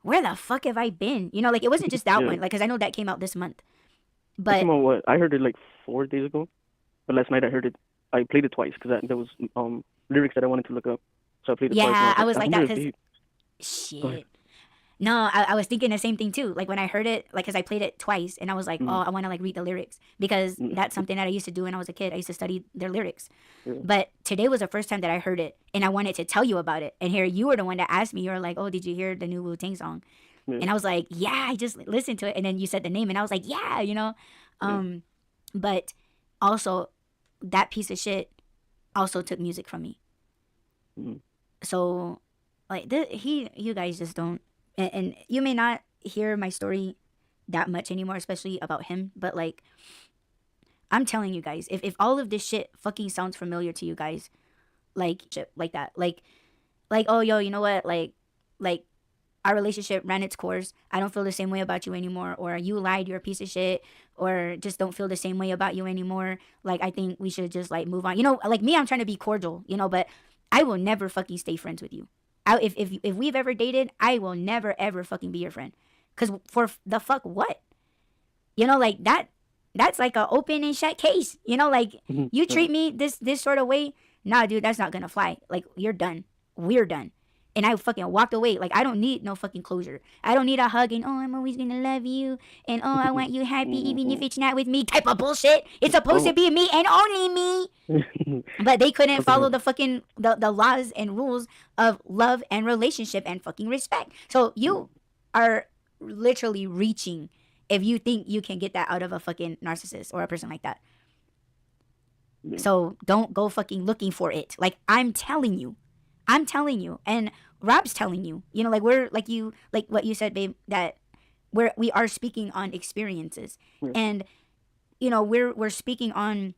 where the fuck have I been? You know, like it wasn't just that Yeah. one, like, because I know that came out this month. That came But out what? I heard it like 4 days ago, but last night I heard it. I played it twice because there was lyrics that I wanted to look up, so I played it twice, and I yeah, was I like, was I like wonder that if because they. Go ahead. shit. No, I was thinking the same thing too. Like when I heard it, like, because I played it twice and I was like, oh, I want to like read the lyrics because Yeah. that's something that I used to do when I was a kid. I used to study their lyrics. Yeah. But today was the first time that I heard it and I wanted to tell you about it. And here you were the one that asked me, you were like, oh, did you hear the new Wu-Tang song? Yeah. And I was like, yeah, I just listened to it. And then you said the name and I was like, yeah, you know? But also that piece of shit also took music from me. Mhm. So like you guys just don't, and you may not hear my story that much anymore, especially about him, but like I'm telling you guys, if all of this shit fucking sounds familiar to you guys, like shit like that, like oh yo, you know what, like our relationship ran its course, I don't feel the same way about you anymore, or you lied, you're a piece of shit, or just don't feel the same way about you anymore, like I think we should just like move on, you know, like me, I'm trying to be cordial, you know, but I will never fucking stay friends with you. If we've ever dated, I will never ever fucking be your friend. Cause for the fuck what? You know, like that's like a open and shut case. You know, like Mhm. you Yeah. treat me this sort of way, nah, dude, that's not gonna fly. Like you're done. We're done. And I fucking walked away. Like I don't need no fucking closure. I don't need a hug and oh, I'm always gonna love you and oh, I want you happy even if Mhm. it's not with me type of bullshit. It's supposed to Oh. be me and only me. But they couldn't follow Okay. the fucking the laws and rules of love and relationship and fucking respect. So you are literally reaching if you think you can get that out of a fucking narcissist or a person like that. Yeah. So don't go fucking looking for it. Like I'm telling you. And Rob's telling you. You know, like we're like you like what you said, babe, that we are speaking on experiences. Yeah. And you know, we're speaking on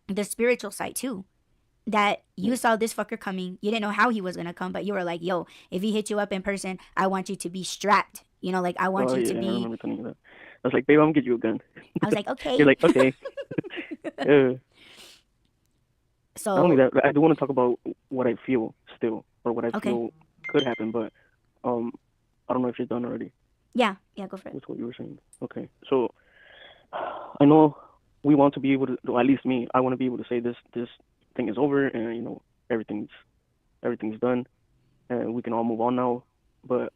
the spiritual side too. That you saw this fucker coming. You didn't know how he was gonna come, but you were like, yo, if he hit you up in person, I want you to be strapped. You know, like I want Oh you to yeah, I be. remember telling you that. I was like, babe, I'm gonna get you a gun. I was like, You're okay. like, okay. Yeah. Not only So that, I do want to talk about what I feel still, or what I okay, feel could happen, but um, I don't know if you're done already yeah, go for it. with what you were saying. Okay, so I know we want to be able to, or at least me, I want to be able to say this thing is over, and you know everything's done, and we can all move on now. But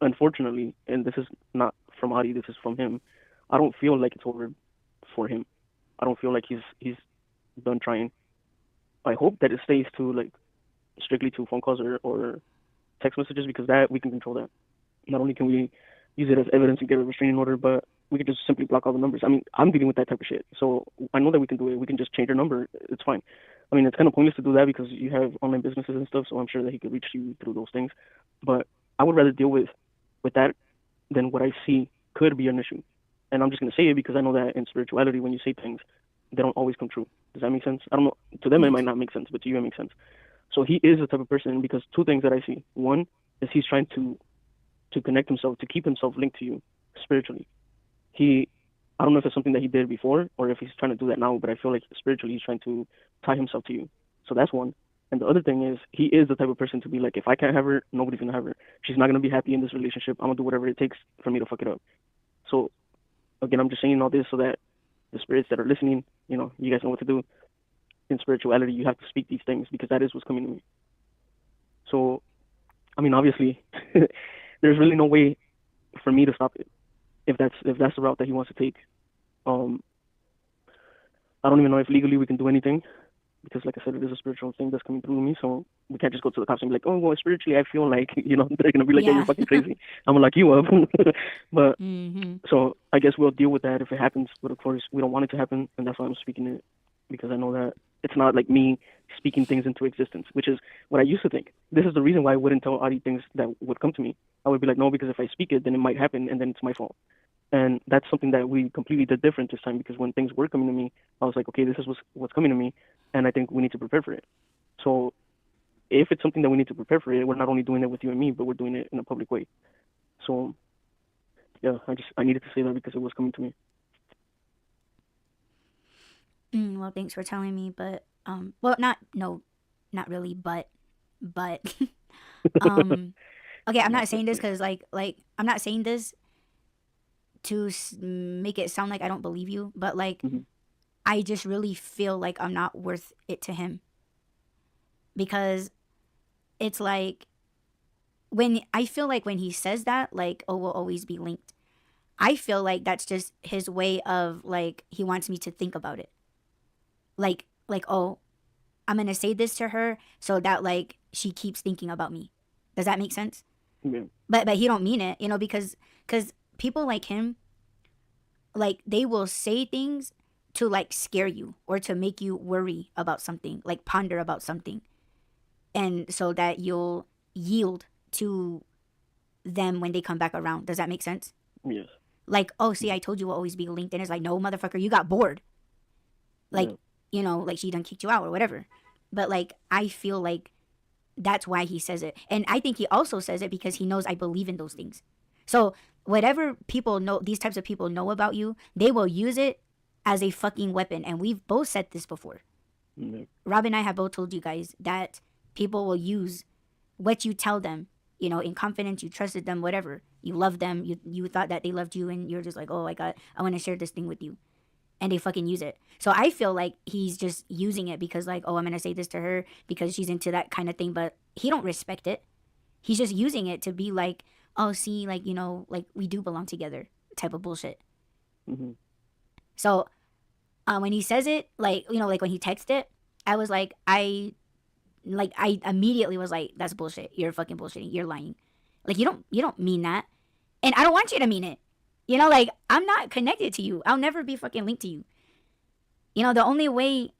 unfortunately, and this is not from Adi, this is from him. I don't feel like it's over for him. I don't feel like he's done trying. I hope that it stays to like strictly to phone calls or text messages because that we can control that. Not only can we use it as evidence and get a restraining order, but we can just simply block all the numbers. I mean, I'm dealing with that type of shit, so I know that we can do it. We can just change your number. It's fine. I mean, it's kind of pointless to do that because you have online businesses and stuff, so I'm sure that he could reach you through those things. But I would rather deal with that than what I see could be an issue. And I'm just gonna say it because I know that in spirituality, when you say things, they don't always come true. Does that make sense? I don't know. To them, it might Yes. not make sense, but to you, it makes sense. So he is the type of person because two things that I see. One is he's trying to connect himself, to keep himself linked to you spiritually. I don't know if it's something that he did before or if he's trying to do that now, but I feel like spiritually he's trying to tie himself to you. So that's one. And the other thing is he is the type of person to be like, if I can't have her, nobody's gonna have her. She's not gonna be happy in this relationship. I'm gonna do whatever it takes for me to fuck it up. So again, I'm just saying all this so that the spirits that are listening, you know, you guys know what to do. In spirituality, you have to speak these things because that is what's coming to me. So, I mean, obviously, there's really no way for me to stop it if that's the route that he wants to take. Um, I don't even know if legally we can do anything because, like I said, it is a spiritual thing that's coming through me. So we can't just go to the cops and be like, "Oh, well, spiritually, I feel like you know they're gonna be like, yeah, Yeah. you're fucking crazy. I'm gonna lock you up." But Mm-hmm. so I guess we'll deal with that if it happens. But of course, we don't want it to happen, and that's why I'm speaking it because I know that it's not like me speaking things into existence, which is what I used to think. This is the reason why I wouldn't tell Adi things that would come to me. I would be like, no, because if I speak it, then it might happen, and then it's my fault. And that's something that we completely did different this time, because when things were coming to me, I was like, okay, this is what's coming to me, and I think we need to prepare for it. So if it's something that we need to prepare for it, we're not only doing it with you and me, but we're doing it in a public way. So yeah, I needed to say that because it was coming to me. Well, thanks for telling me, but well, not no, not really, but okay, I'm No, not but saying this yeah. because I'm not saying this to make it sound like I don't believe you, but like Mm-hmm. I just really feel like I'm not worth it to him because it's like when I feel like when he says that, like, oh, we'll always be linked. I feel like that's just his way of like he wants me to think about it. Like oh, I'm gonna say this to her so that like she keeps thinking about me. Does that make sense? Yeah. But he don't mean it, you know, because people like him, like they will say things to like scare you or to make you worry about something, like ponder about something, and so that you'll yield to them when they come back around. Does that make sense? Yes. Like, oh, see, Mm-hmm. I told you we'll always be linked, and it's like, no, motherfucker, you got bored. Like, Yeah. you know, like she done kicked you out or whatever. But like, I feel like that's why he says it, and I think he also says it because he knows I believe in those things. So whatever people know, these types of people know about you, they will use it as a fucking weapon. And we've both said this before. Yeah. Rob and I have both told you guys that people will use what you tell them, you know, in confidence. You trusted them, whatever. You love them. You thought that they loved you, and you're just like, oh, I want to share this thing with you, and they fucking use it. So I feel like he's just using it because like, oh, I'm gonna say this to her because she's into that kind of thing, but he don't respect it. He's just using it to be like, oh, see, like, you know, like we do belong together type of bullshit. Mm-hmm. So when he says it, like, you know, like when he texted it, I was like, I immediately was like, that's bullshit. You're fucking bullshitting. You're lying. Like, you don't mean that. And I don't want you to mean it. You know, like, I'm not connected to you. I'll never be fucking linked to you. You know, the only way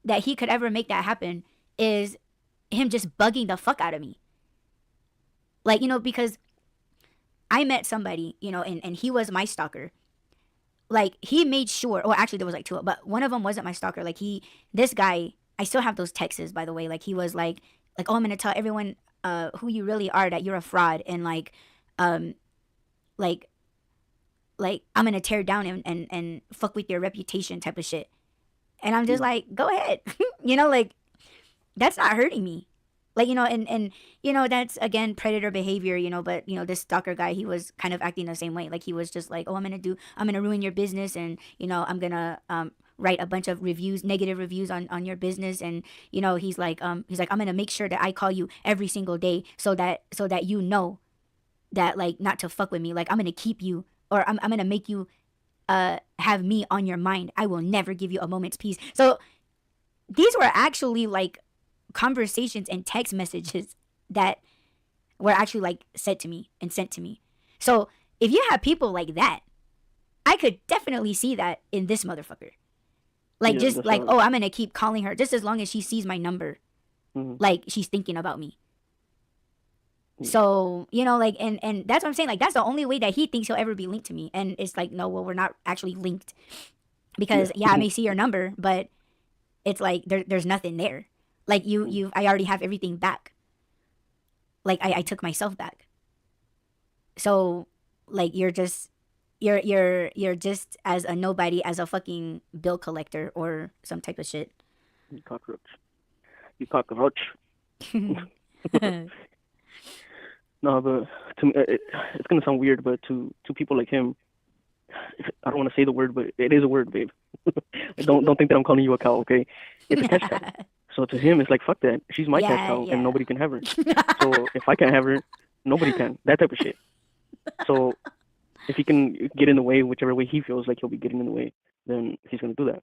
that he could ever make that happen is him just bugging the fuck out of me. Like, you know, because I met somebody, you know, and he was my stalker. Like, he made sure, or actually there was like two, but one of them wasn't my stalker. Like, this guy, I still have those texts, by the way. Like, he was like, oh, I'm gonna tell everyone who you really are, that you're a fraud, and um, like, I'm gonna tear down and fuck with your reputation type of shit. And I'm just Mm-hmm. like, go ahead. You know, like, that's not hurting me. Like, you know, and you know, that's again predator behavior, you know, but you know, this stalker guy, he was kind of acting the same way. Like, he was just like, oh, I'm gonna ruin your business, and you know, I'm gonna write a bunch of reviews, negative reviews on your business. And you know, he's like, I'm gonna make sure that I call you every single day so that you know that like not to fuck with me. Like, I'm gonna keep you, or I'm gonna make you have me on your mind. I will never give you a moment's peace. So these were actually like conversations and text messages that were actually like said to me and sent to me. So if you have people like that, I could definitely see that in this motherfucker. Like, Yeah. just That's like, how. oh, I'm gonna keep calling her just as long as she sees my number. Mm-hmm. Like, she's thinking about me. Yeah. So, you know, like, and that's what I'm saying. Like, that's the only way that he thinks he'll ever be linked to me. And it's like, no, well, we're not actually linked Yeah. because yeah, I may see your number, but it's like there's nothing there. Like, I already have everything back. Like, I took myself back. So like, you're just as a nobody as a fucking bill collector or some type of shit. You cockroach. You cockroach. No, but to me, it's gonna sound weird, but to people like him, I don't want to say the word, but it is a word, babe. Don't think that I'm calling you a cow, okay? It's a cash cow. So to him, it's like, fuck that. She's my cash Yeah, cow, and yeah. nobody can have her. So if I can't have her, nobody can. That type of shit. So if he can get in the way, whichever way he feels like he'll be getting in the way, then he's gonna do that.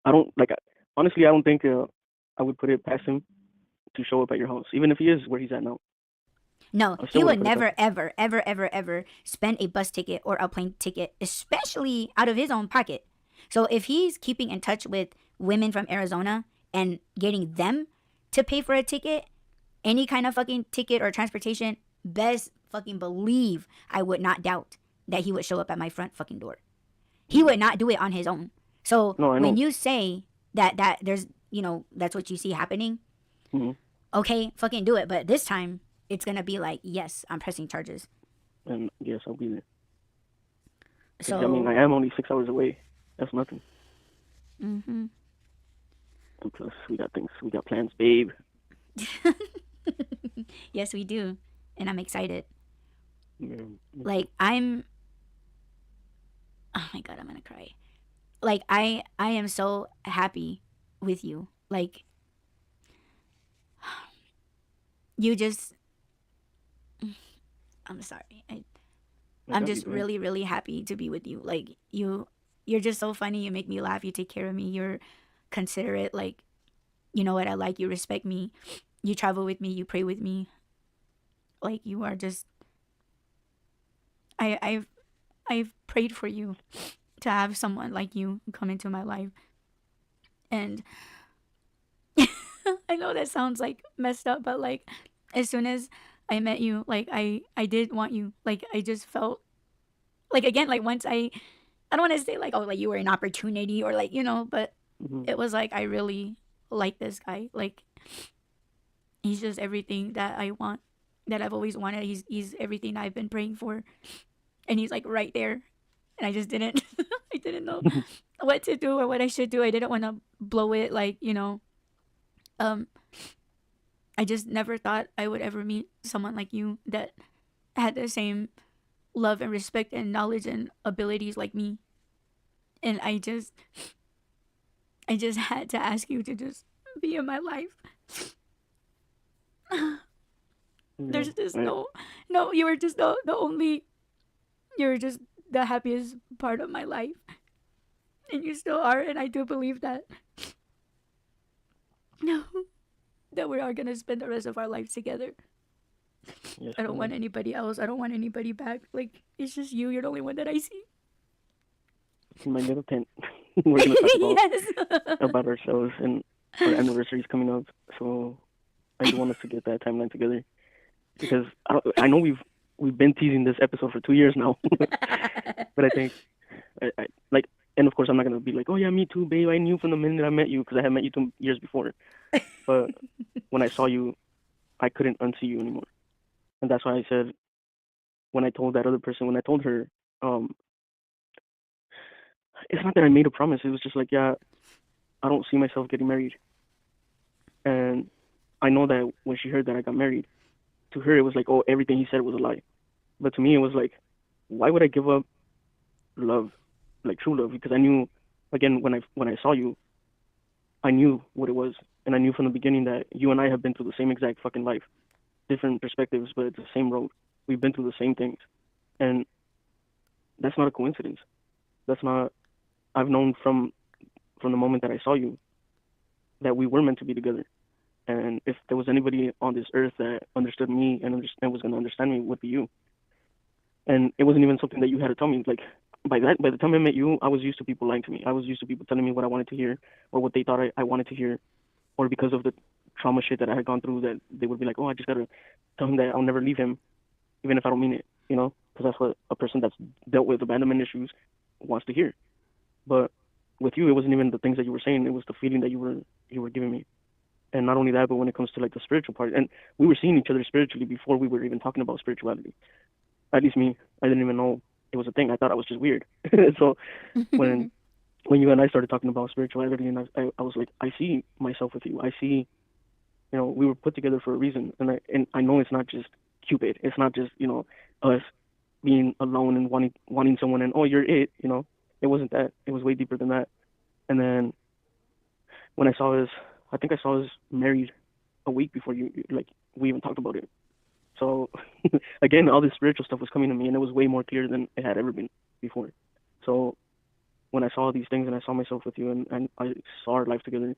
I don't like. Honestly, I don't think I would put it past him to show up at your house, even if he is where he's at now. No, I he still would wouldn't put it past never, him. ever, ever, ever, ever spend a bus ticket or a plane ticket, especially out of his own pocket. So if he's keeping in touch with women from Arizona and getting them to pay for a ticket, any kind of fucking ticket or transportation, best fucking believe I would not doubt that he would show up at my front fucking door. He would not do it on his own. So No, I when know. you say that there's, that's what you see happening, Mm-hmm. okay, fucking do it. But this time, it's going to be like, yes, I'm pressing charges. And yes, I'll be there. So, I mean, I am only 6 hours away. That's nothing. mm-hmm. And plus, we got plans, babe. Yes, we do. And I'm excited. Yeah. Like, oh my God, I'm going to cry. Like, I am so happy with you. Like, you just, I'm sorry. I'm just really, really happy to be with you. Like, you're just so funny. You make me laugh. You take care of me. You're considerate. Like, you know what I like. You respect me. You travel with me. You pray with me. Like, you are just, I've prayed for you to have someone like you come into my life. And I know that sounds like messed up, but like, as soon as I met you, like, I did want you. Like, I just felt like, again, like, once I don't want to say like, oh, like you were an opportunity or like, but it was like, I really like this guy. Like, he's just everything that I want, that I've always wanted. He's everything I've been praying for. And he's like right there. And I just didn't, I didn't know what to do or what I should do. I didn't want to blow it. Like, I just never thought I would ever meet someone like you that had the same love and respect and knowledge and abilities like me. And I just had to ask you to just be in my life. There's just no, you were just the only, you were just the happiest part of my life. And you still are, and I do believe that. No, that we are going to spend the rest of our life together. Yes, I don't want anybody else. I don't want anybody back. Like, it's just you. You're the only one that I see. My little tent. We're going to talk about ourselves, and our anniversary is coming up. So I do want us to get that timeline together. Because I know we've been teasing this episode for 2 years now. But I think, like, and of course, I'm not going to be like, oh, yeah, me too, babe. I knew from the minute I met you, because I had met you 2 years before. But when I saw you, I couldn't unsee you anymore. And that's why I said, when I told that other person, when I told her, it's not that I made a promise. It was just like, yeah, I don't see myself getting married. And I know that when she heard that I got married, to her, it was like, oh, everything he said was a lie. But to me, it was like, why would I give up love, like true love? Because I knew, again, when I saw you, I knew what it was. And I knew from the beginning that you and I have been through the same exact fucking life. Different perspectives, but it's the same road. We've been through the same things. And that's not a coincidence. That's not, I've known from the moment that I saw you that we were meant to be together. And if there was anybody on this earth that understood me and was going to understand me, it would be you. And it wasn't even something that you had to tell me. Like, by the time I met you, I was used to people lying to me. I was used to people telling me what I wanted to hear or what they thought I wanted to hear. Or because of the trauma shit that I had gone through, that they would be like, oh, I just got to tell him that I'll never leave him, even if I don't mean it, Because that's what a person that's dealt with abandonment issues wants to hear. But with you, it wasn't even the things that you were saying. It was the feeling that you were giving me. And not only that, but when it comes to like the spiritual part, and we were seeing each other spiritually before we were even talking about spirituality. At least me, I didn't even know it was a thing. I thought I was just weird. So when you and I started talking about spirituality, and I was like, I see myself with you. I see, we were put together for a reason. And I know it's not just Cupid. It's not just, us being alone and wanting someone and, oh, you're it, It wasn't that. It was way deeper than that. And then when I think I saw us married a week before we even talked about it. So again, all this spiritual stuff was coming to me, and it was way more clear than it had ever been before. So when I saw these things and I saw myself with you and I saw our life together,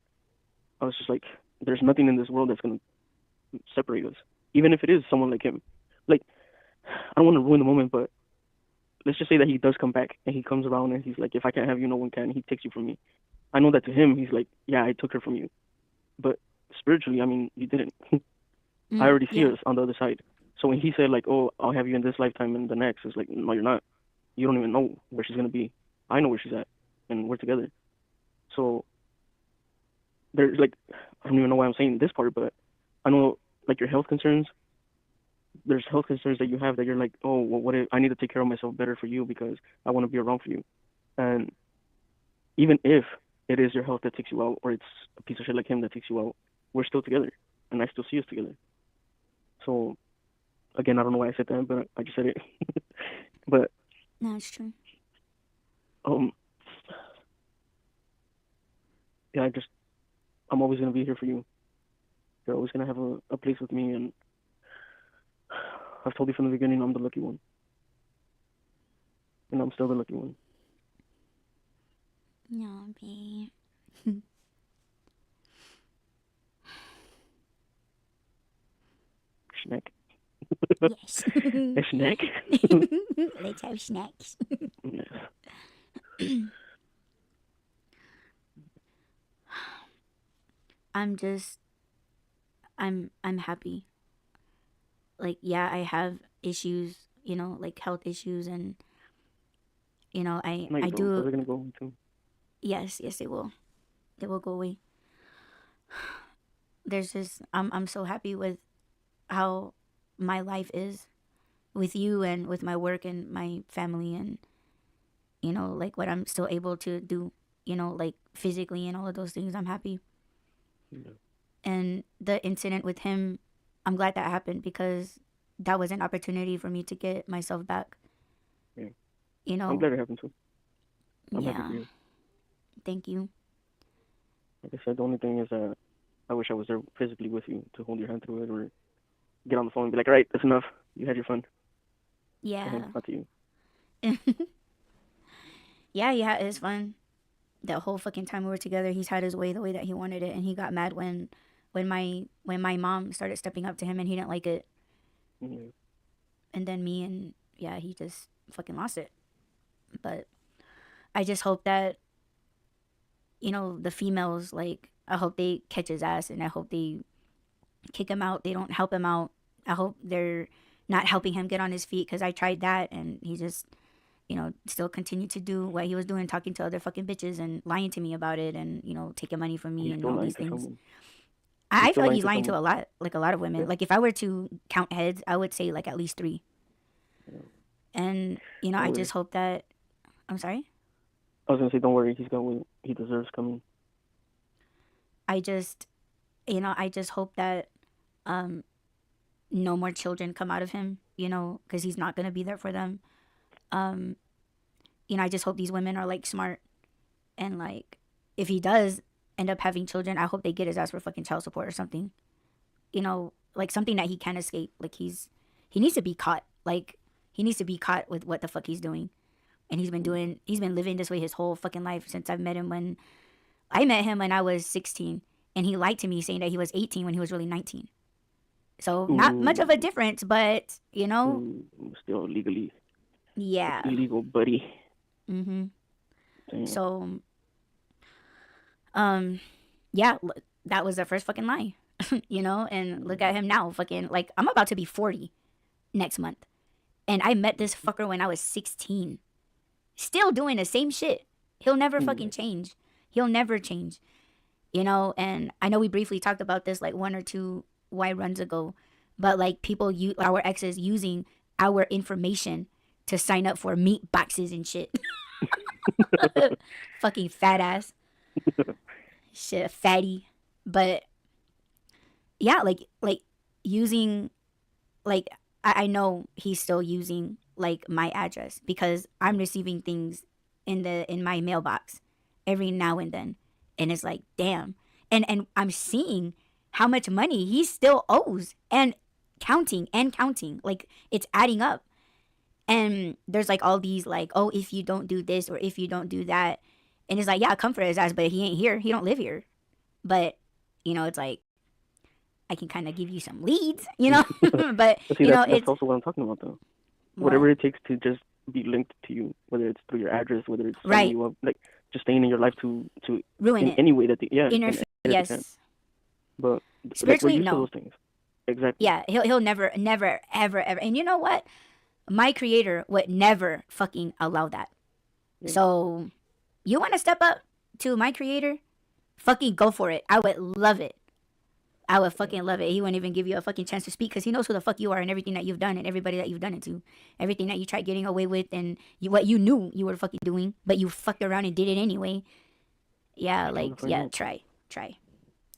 I was just like, there's nothing in this world that's going to separate us, even if it is someone like him. Like, I don't want to ruin the moment, but let's just say that he does come back and he comes around and he's like, if I can't have you, no one can. He takes you from me. I know that to him, he's like, yeah, I took her from you. But spiritually, I mean, you didn't. I already see us on the other side. So when he said like, oh, I'll have you in this lifetime and the next, it's like, no, you're not. you don't even know where she's gonna be. I know where she's at, and we're together. So there's like, I don't even know why I'm saying this part, but I know like your health concerns. There's health concerns that you have that you're like, oh, well, what if I need to take care of myself better for you because I want to be around for you. And even if it is your health that takes you out, or it's a piece of shit like him that takes you out, we're still together, and I still see us together. So again, I don't know why I said that, but I just said it. But No, it's true. um, yeah, I'm always gonna be here for you. You're always gonna have a place with me, and I've told you from the beginning I'm the lucky one, and I'm still the lucky one. No, babe. Snack. Yes. A snack. Let's have snacks. Yes. I'm happy. Like, yeah, I have issues, like health issues, and I No, you I don't. Those do. are gonna go away too. Yes, it will. It will go away. There's just I'm so happy with how my life is with you and with my work and my family, and like what I'm still able to do, like physically and all of those things. I'm happy. Yeah. And the incident with him, I'm glad that happened because that was an opportunity for me to get myself back. Yeah. You I'm know, glad it happened too. I'm happy yeah. for you. Thank you. Like I said, the only thing is that I wish I was there physically with you to hold your hand through it, or get on the phone and be like, all right, that's enough. You had your fun. Go ahead, Yeah. on to you. Yeah, he had his fun. That whole fucking time we were together, he's had his way the way that he wanted it, and he got mad when my mom started stepping up to him, and he didn't like it. Yeah. And then me, and yeah, he just fucking lost it. But I just hope that the females, like, I hope they catch his ass, and I hope they kick him out. They don't help him out. I hope they're not helping him get on his feet, because I tried that, and he just still continued to do what he was doing, talking to other fucking bitches and lying to me about it, and taking money from me He's and still all lying these to things. someone. I He's feel still like lying he's to lying to someone. a lot of women. Yeah. Like, if I were to count heads, I would say like at least 3. Yeah. And Don't I worry. just hope that. I'm sorry. I was gonna say, don't worry. He's got what he deserves coming. I just I just hope that um no more children come out of him. Because he's not gonna be there for them. Um, I just hope these women are like smart, and like, if he does end up having children, I hope they get his ass for fucking child support or something. Like something that he can't escape. Like, he needs to be caught. Like, he needs to be caught with what the fuck he's doing. And he's been living this way his whole fucking life since I've met him. When I met him when I was 16, and he lied to me saying that he was 18 when he was really 19. So not much of a Ooh, difference, but still legally yeah. illegal, buddy. Mhm. Damn. So um yeah, that was the first fucking lie. And look at him now, fucking, like, I'm about to be 40 next month. And I met this fucker when I was 16. Still doing the same shit. He'll never fucking change. He'll never change. And I know we briefly talked about this like 1 or 2 Y runs ago, but like, our exes using our information to sign up for meat boxes and shit. Fucking fat ass. Shit, fatty. But yeah, like using, like, I know he's still using like my address, because I'm receiving things in my mailbox every now and then, and it's like, damn. And I'm seeing how much money he still owes, and counting, like, it's adding up. And there's like all these, like, oh, if you don't do this or if you don't do that, and it's like, yeah, come for his ass, but he ain't here, he don't live here. But it's like, I can kind of give you some leads, but But see, that's also what I'm talking about, though. what? Whatever it takes to just be linked to you, whether it's through your address, whether it's setting Right. you up, like, just staying in your life to Ruin in it. any way that they, yeah, in any way that they can. Yes. But like, we're Spiritually, used to no. those things. Exactly. Yeah, he'll never, ever, ever. And you know what? my creator would never fucking allow that. Yeah. So, you want to step up to my creator? Fucking go for it. I would love it. I would fucking love it. He wouldn't even give you a fucking chance to speak because he knows who the fuck you are and everything that you've done and everybody that you've done it to. Everything that you tried getting away with and what you knew you were fucking doing, but you fucked around and did it anyway. Yeah, like, yeah, try.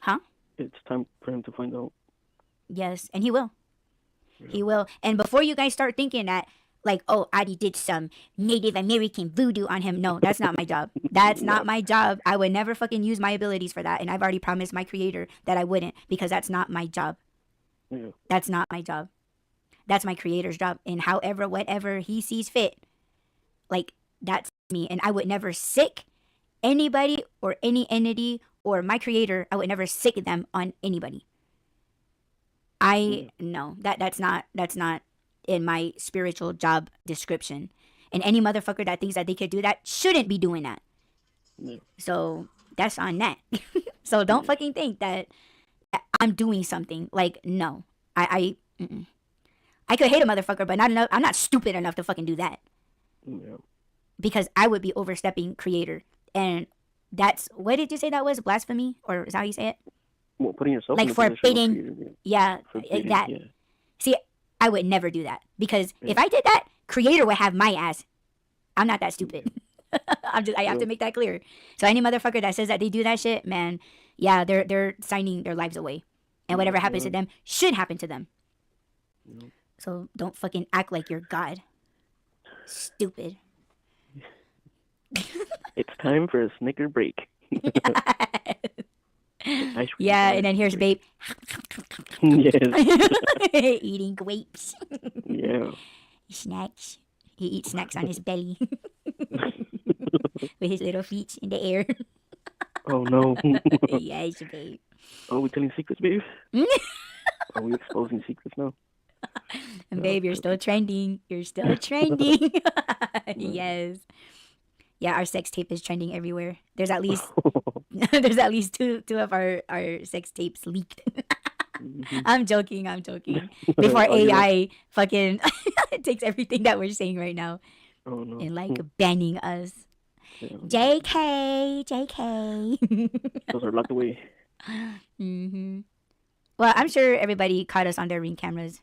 Huh? It's time for him to find out. Yes, and he will. Yeah. He will. And before you guys start thinking that, like, oh, Adi did some Native American voodoo on him. No, that's not my job. That's not my job. I would never fucking use my abilities for that. And I've already promised my creator that I wouldn't because that's not my job. Yeah. That's not my job. That's my creator's job. And however, whatever he sees fit, like, that's me. And I would never sick anybody or any entity or my creator. I would never sick them on anybody. No, that's not in my spiritual job description. And any motherfucker that thinks that they could do that shouldn't be doing that. Yeah. So that's on that. So don't fucking think that I'm doing something. Like, no. I could hate a motherfucker, but not enough. I'm not stupid enough to fucking do that. Yeah. Because I would be overstepping creator. And that's, what did you say that was? Blasphemy? Or is that how you say it? Well, putting yourself like in the forbidding, forbidding, that. Yeah. See, I would never do that because if I did that, creator would have my ass. I'm not that stupid. I have to make that clear. So any motherfucker that says that they do that shit, man, yeah, they're signing their lives away, and whatever happens to them should happen to them. So don't fucking act like you're God. Stupid. It's time for a Snicker break. Yeah, and then here's Babe. Yes. Eating grapes. Yeah. Snacks. He eats snacks on his belly. With his little feet in the air. Oh no. Yes, Babe. Are we telling secrets, babe? Are we exposing secrets now? And Babe, you're still trending. You're still trending. Yes. Yeah, our sex tape is trending everywhere. There's at least two of our sex tapes leaked. I'm joking. Before AI fucking takes everything that we're saying right now and like banning us. Yeah. JK. Those are locked away. Well, I'm sure everybody caught us on their Ring cameras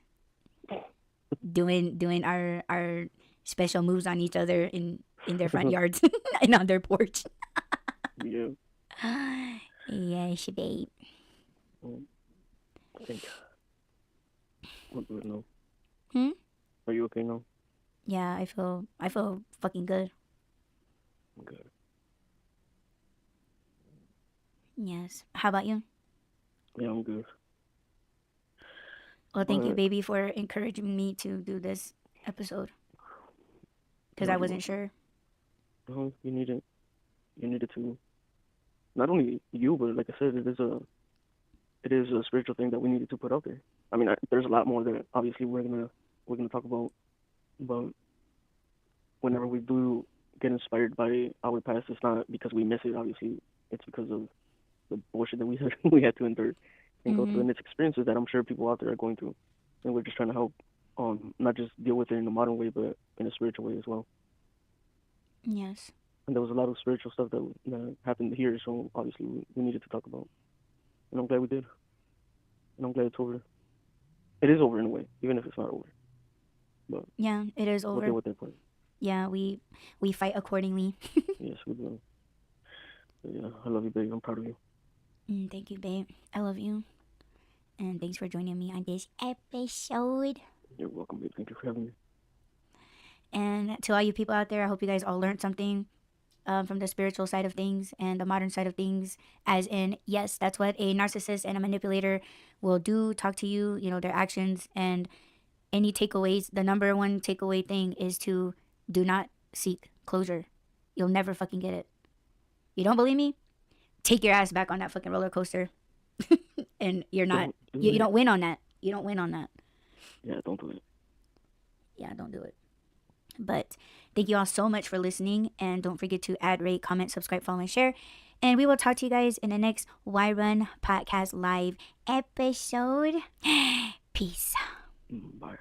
doing our special moves on each other in their front yards and on their porch. Yeah. Yes, Babe. I think. What do we know? Are you okay now? Yeah, I feel fucking good. Good. Yes. How about you? Yeah, I'm good. Well, thank you, baby, for encouraging me to do this episode. Because I wasn't sure. No, you needed to. Not only you, but like I said, it is a spiritual thing that we needed to put out there. I mean, there's a lot more that obviously we're gonna talk about, but whenever we do get inspired by our past, it's not because we miss it. Obviously, it's because of the bullshit that we had to endure and go through, and it's experiences that I'm sure people out there are going through, and we're just trying to help, not just deal with it in a modern way, but in a spiritual way as well. Yes. And there was a lot of spiritual stuff that happened here, so obviously we needed to talk about. And I'm glad we did. And I'm glad it's over. It is over in a way, even if it's not over. But yeah, it is over. We'll deal with that part. Yeah, we fight accordingly. Yes, we do. But yeah, I love you, babe. I'm proud of you. Thank you, babe. I love you. And thanks for joining me on this episode. You're welcome, babe. Thank you for having me. And to all you people out there, I hope you guys all learned something from the spiritual side of things and the modern side of things. As in, yes, that's what a narcissist and a manipulator will do. Talk to you, their actions and any takeaways. The number one takeaway thing is to do not seek closure. You'll never fucking get it. You don't believe me? Take your ass back on that fucking roller coaster. And you're not, you don't win on that. You don't win on that. Yeah, don't do it. Yeah, don't do it. But thank you all so much for listening. And don't forget to add, rate, comment, subscribe, follow, and share. And we will talk to you guys in the next Why Run Podcast Live episode. Peace. Bye.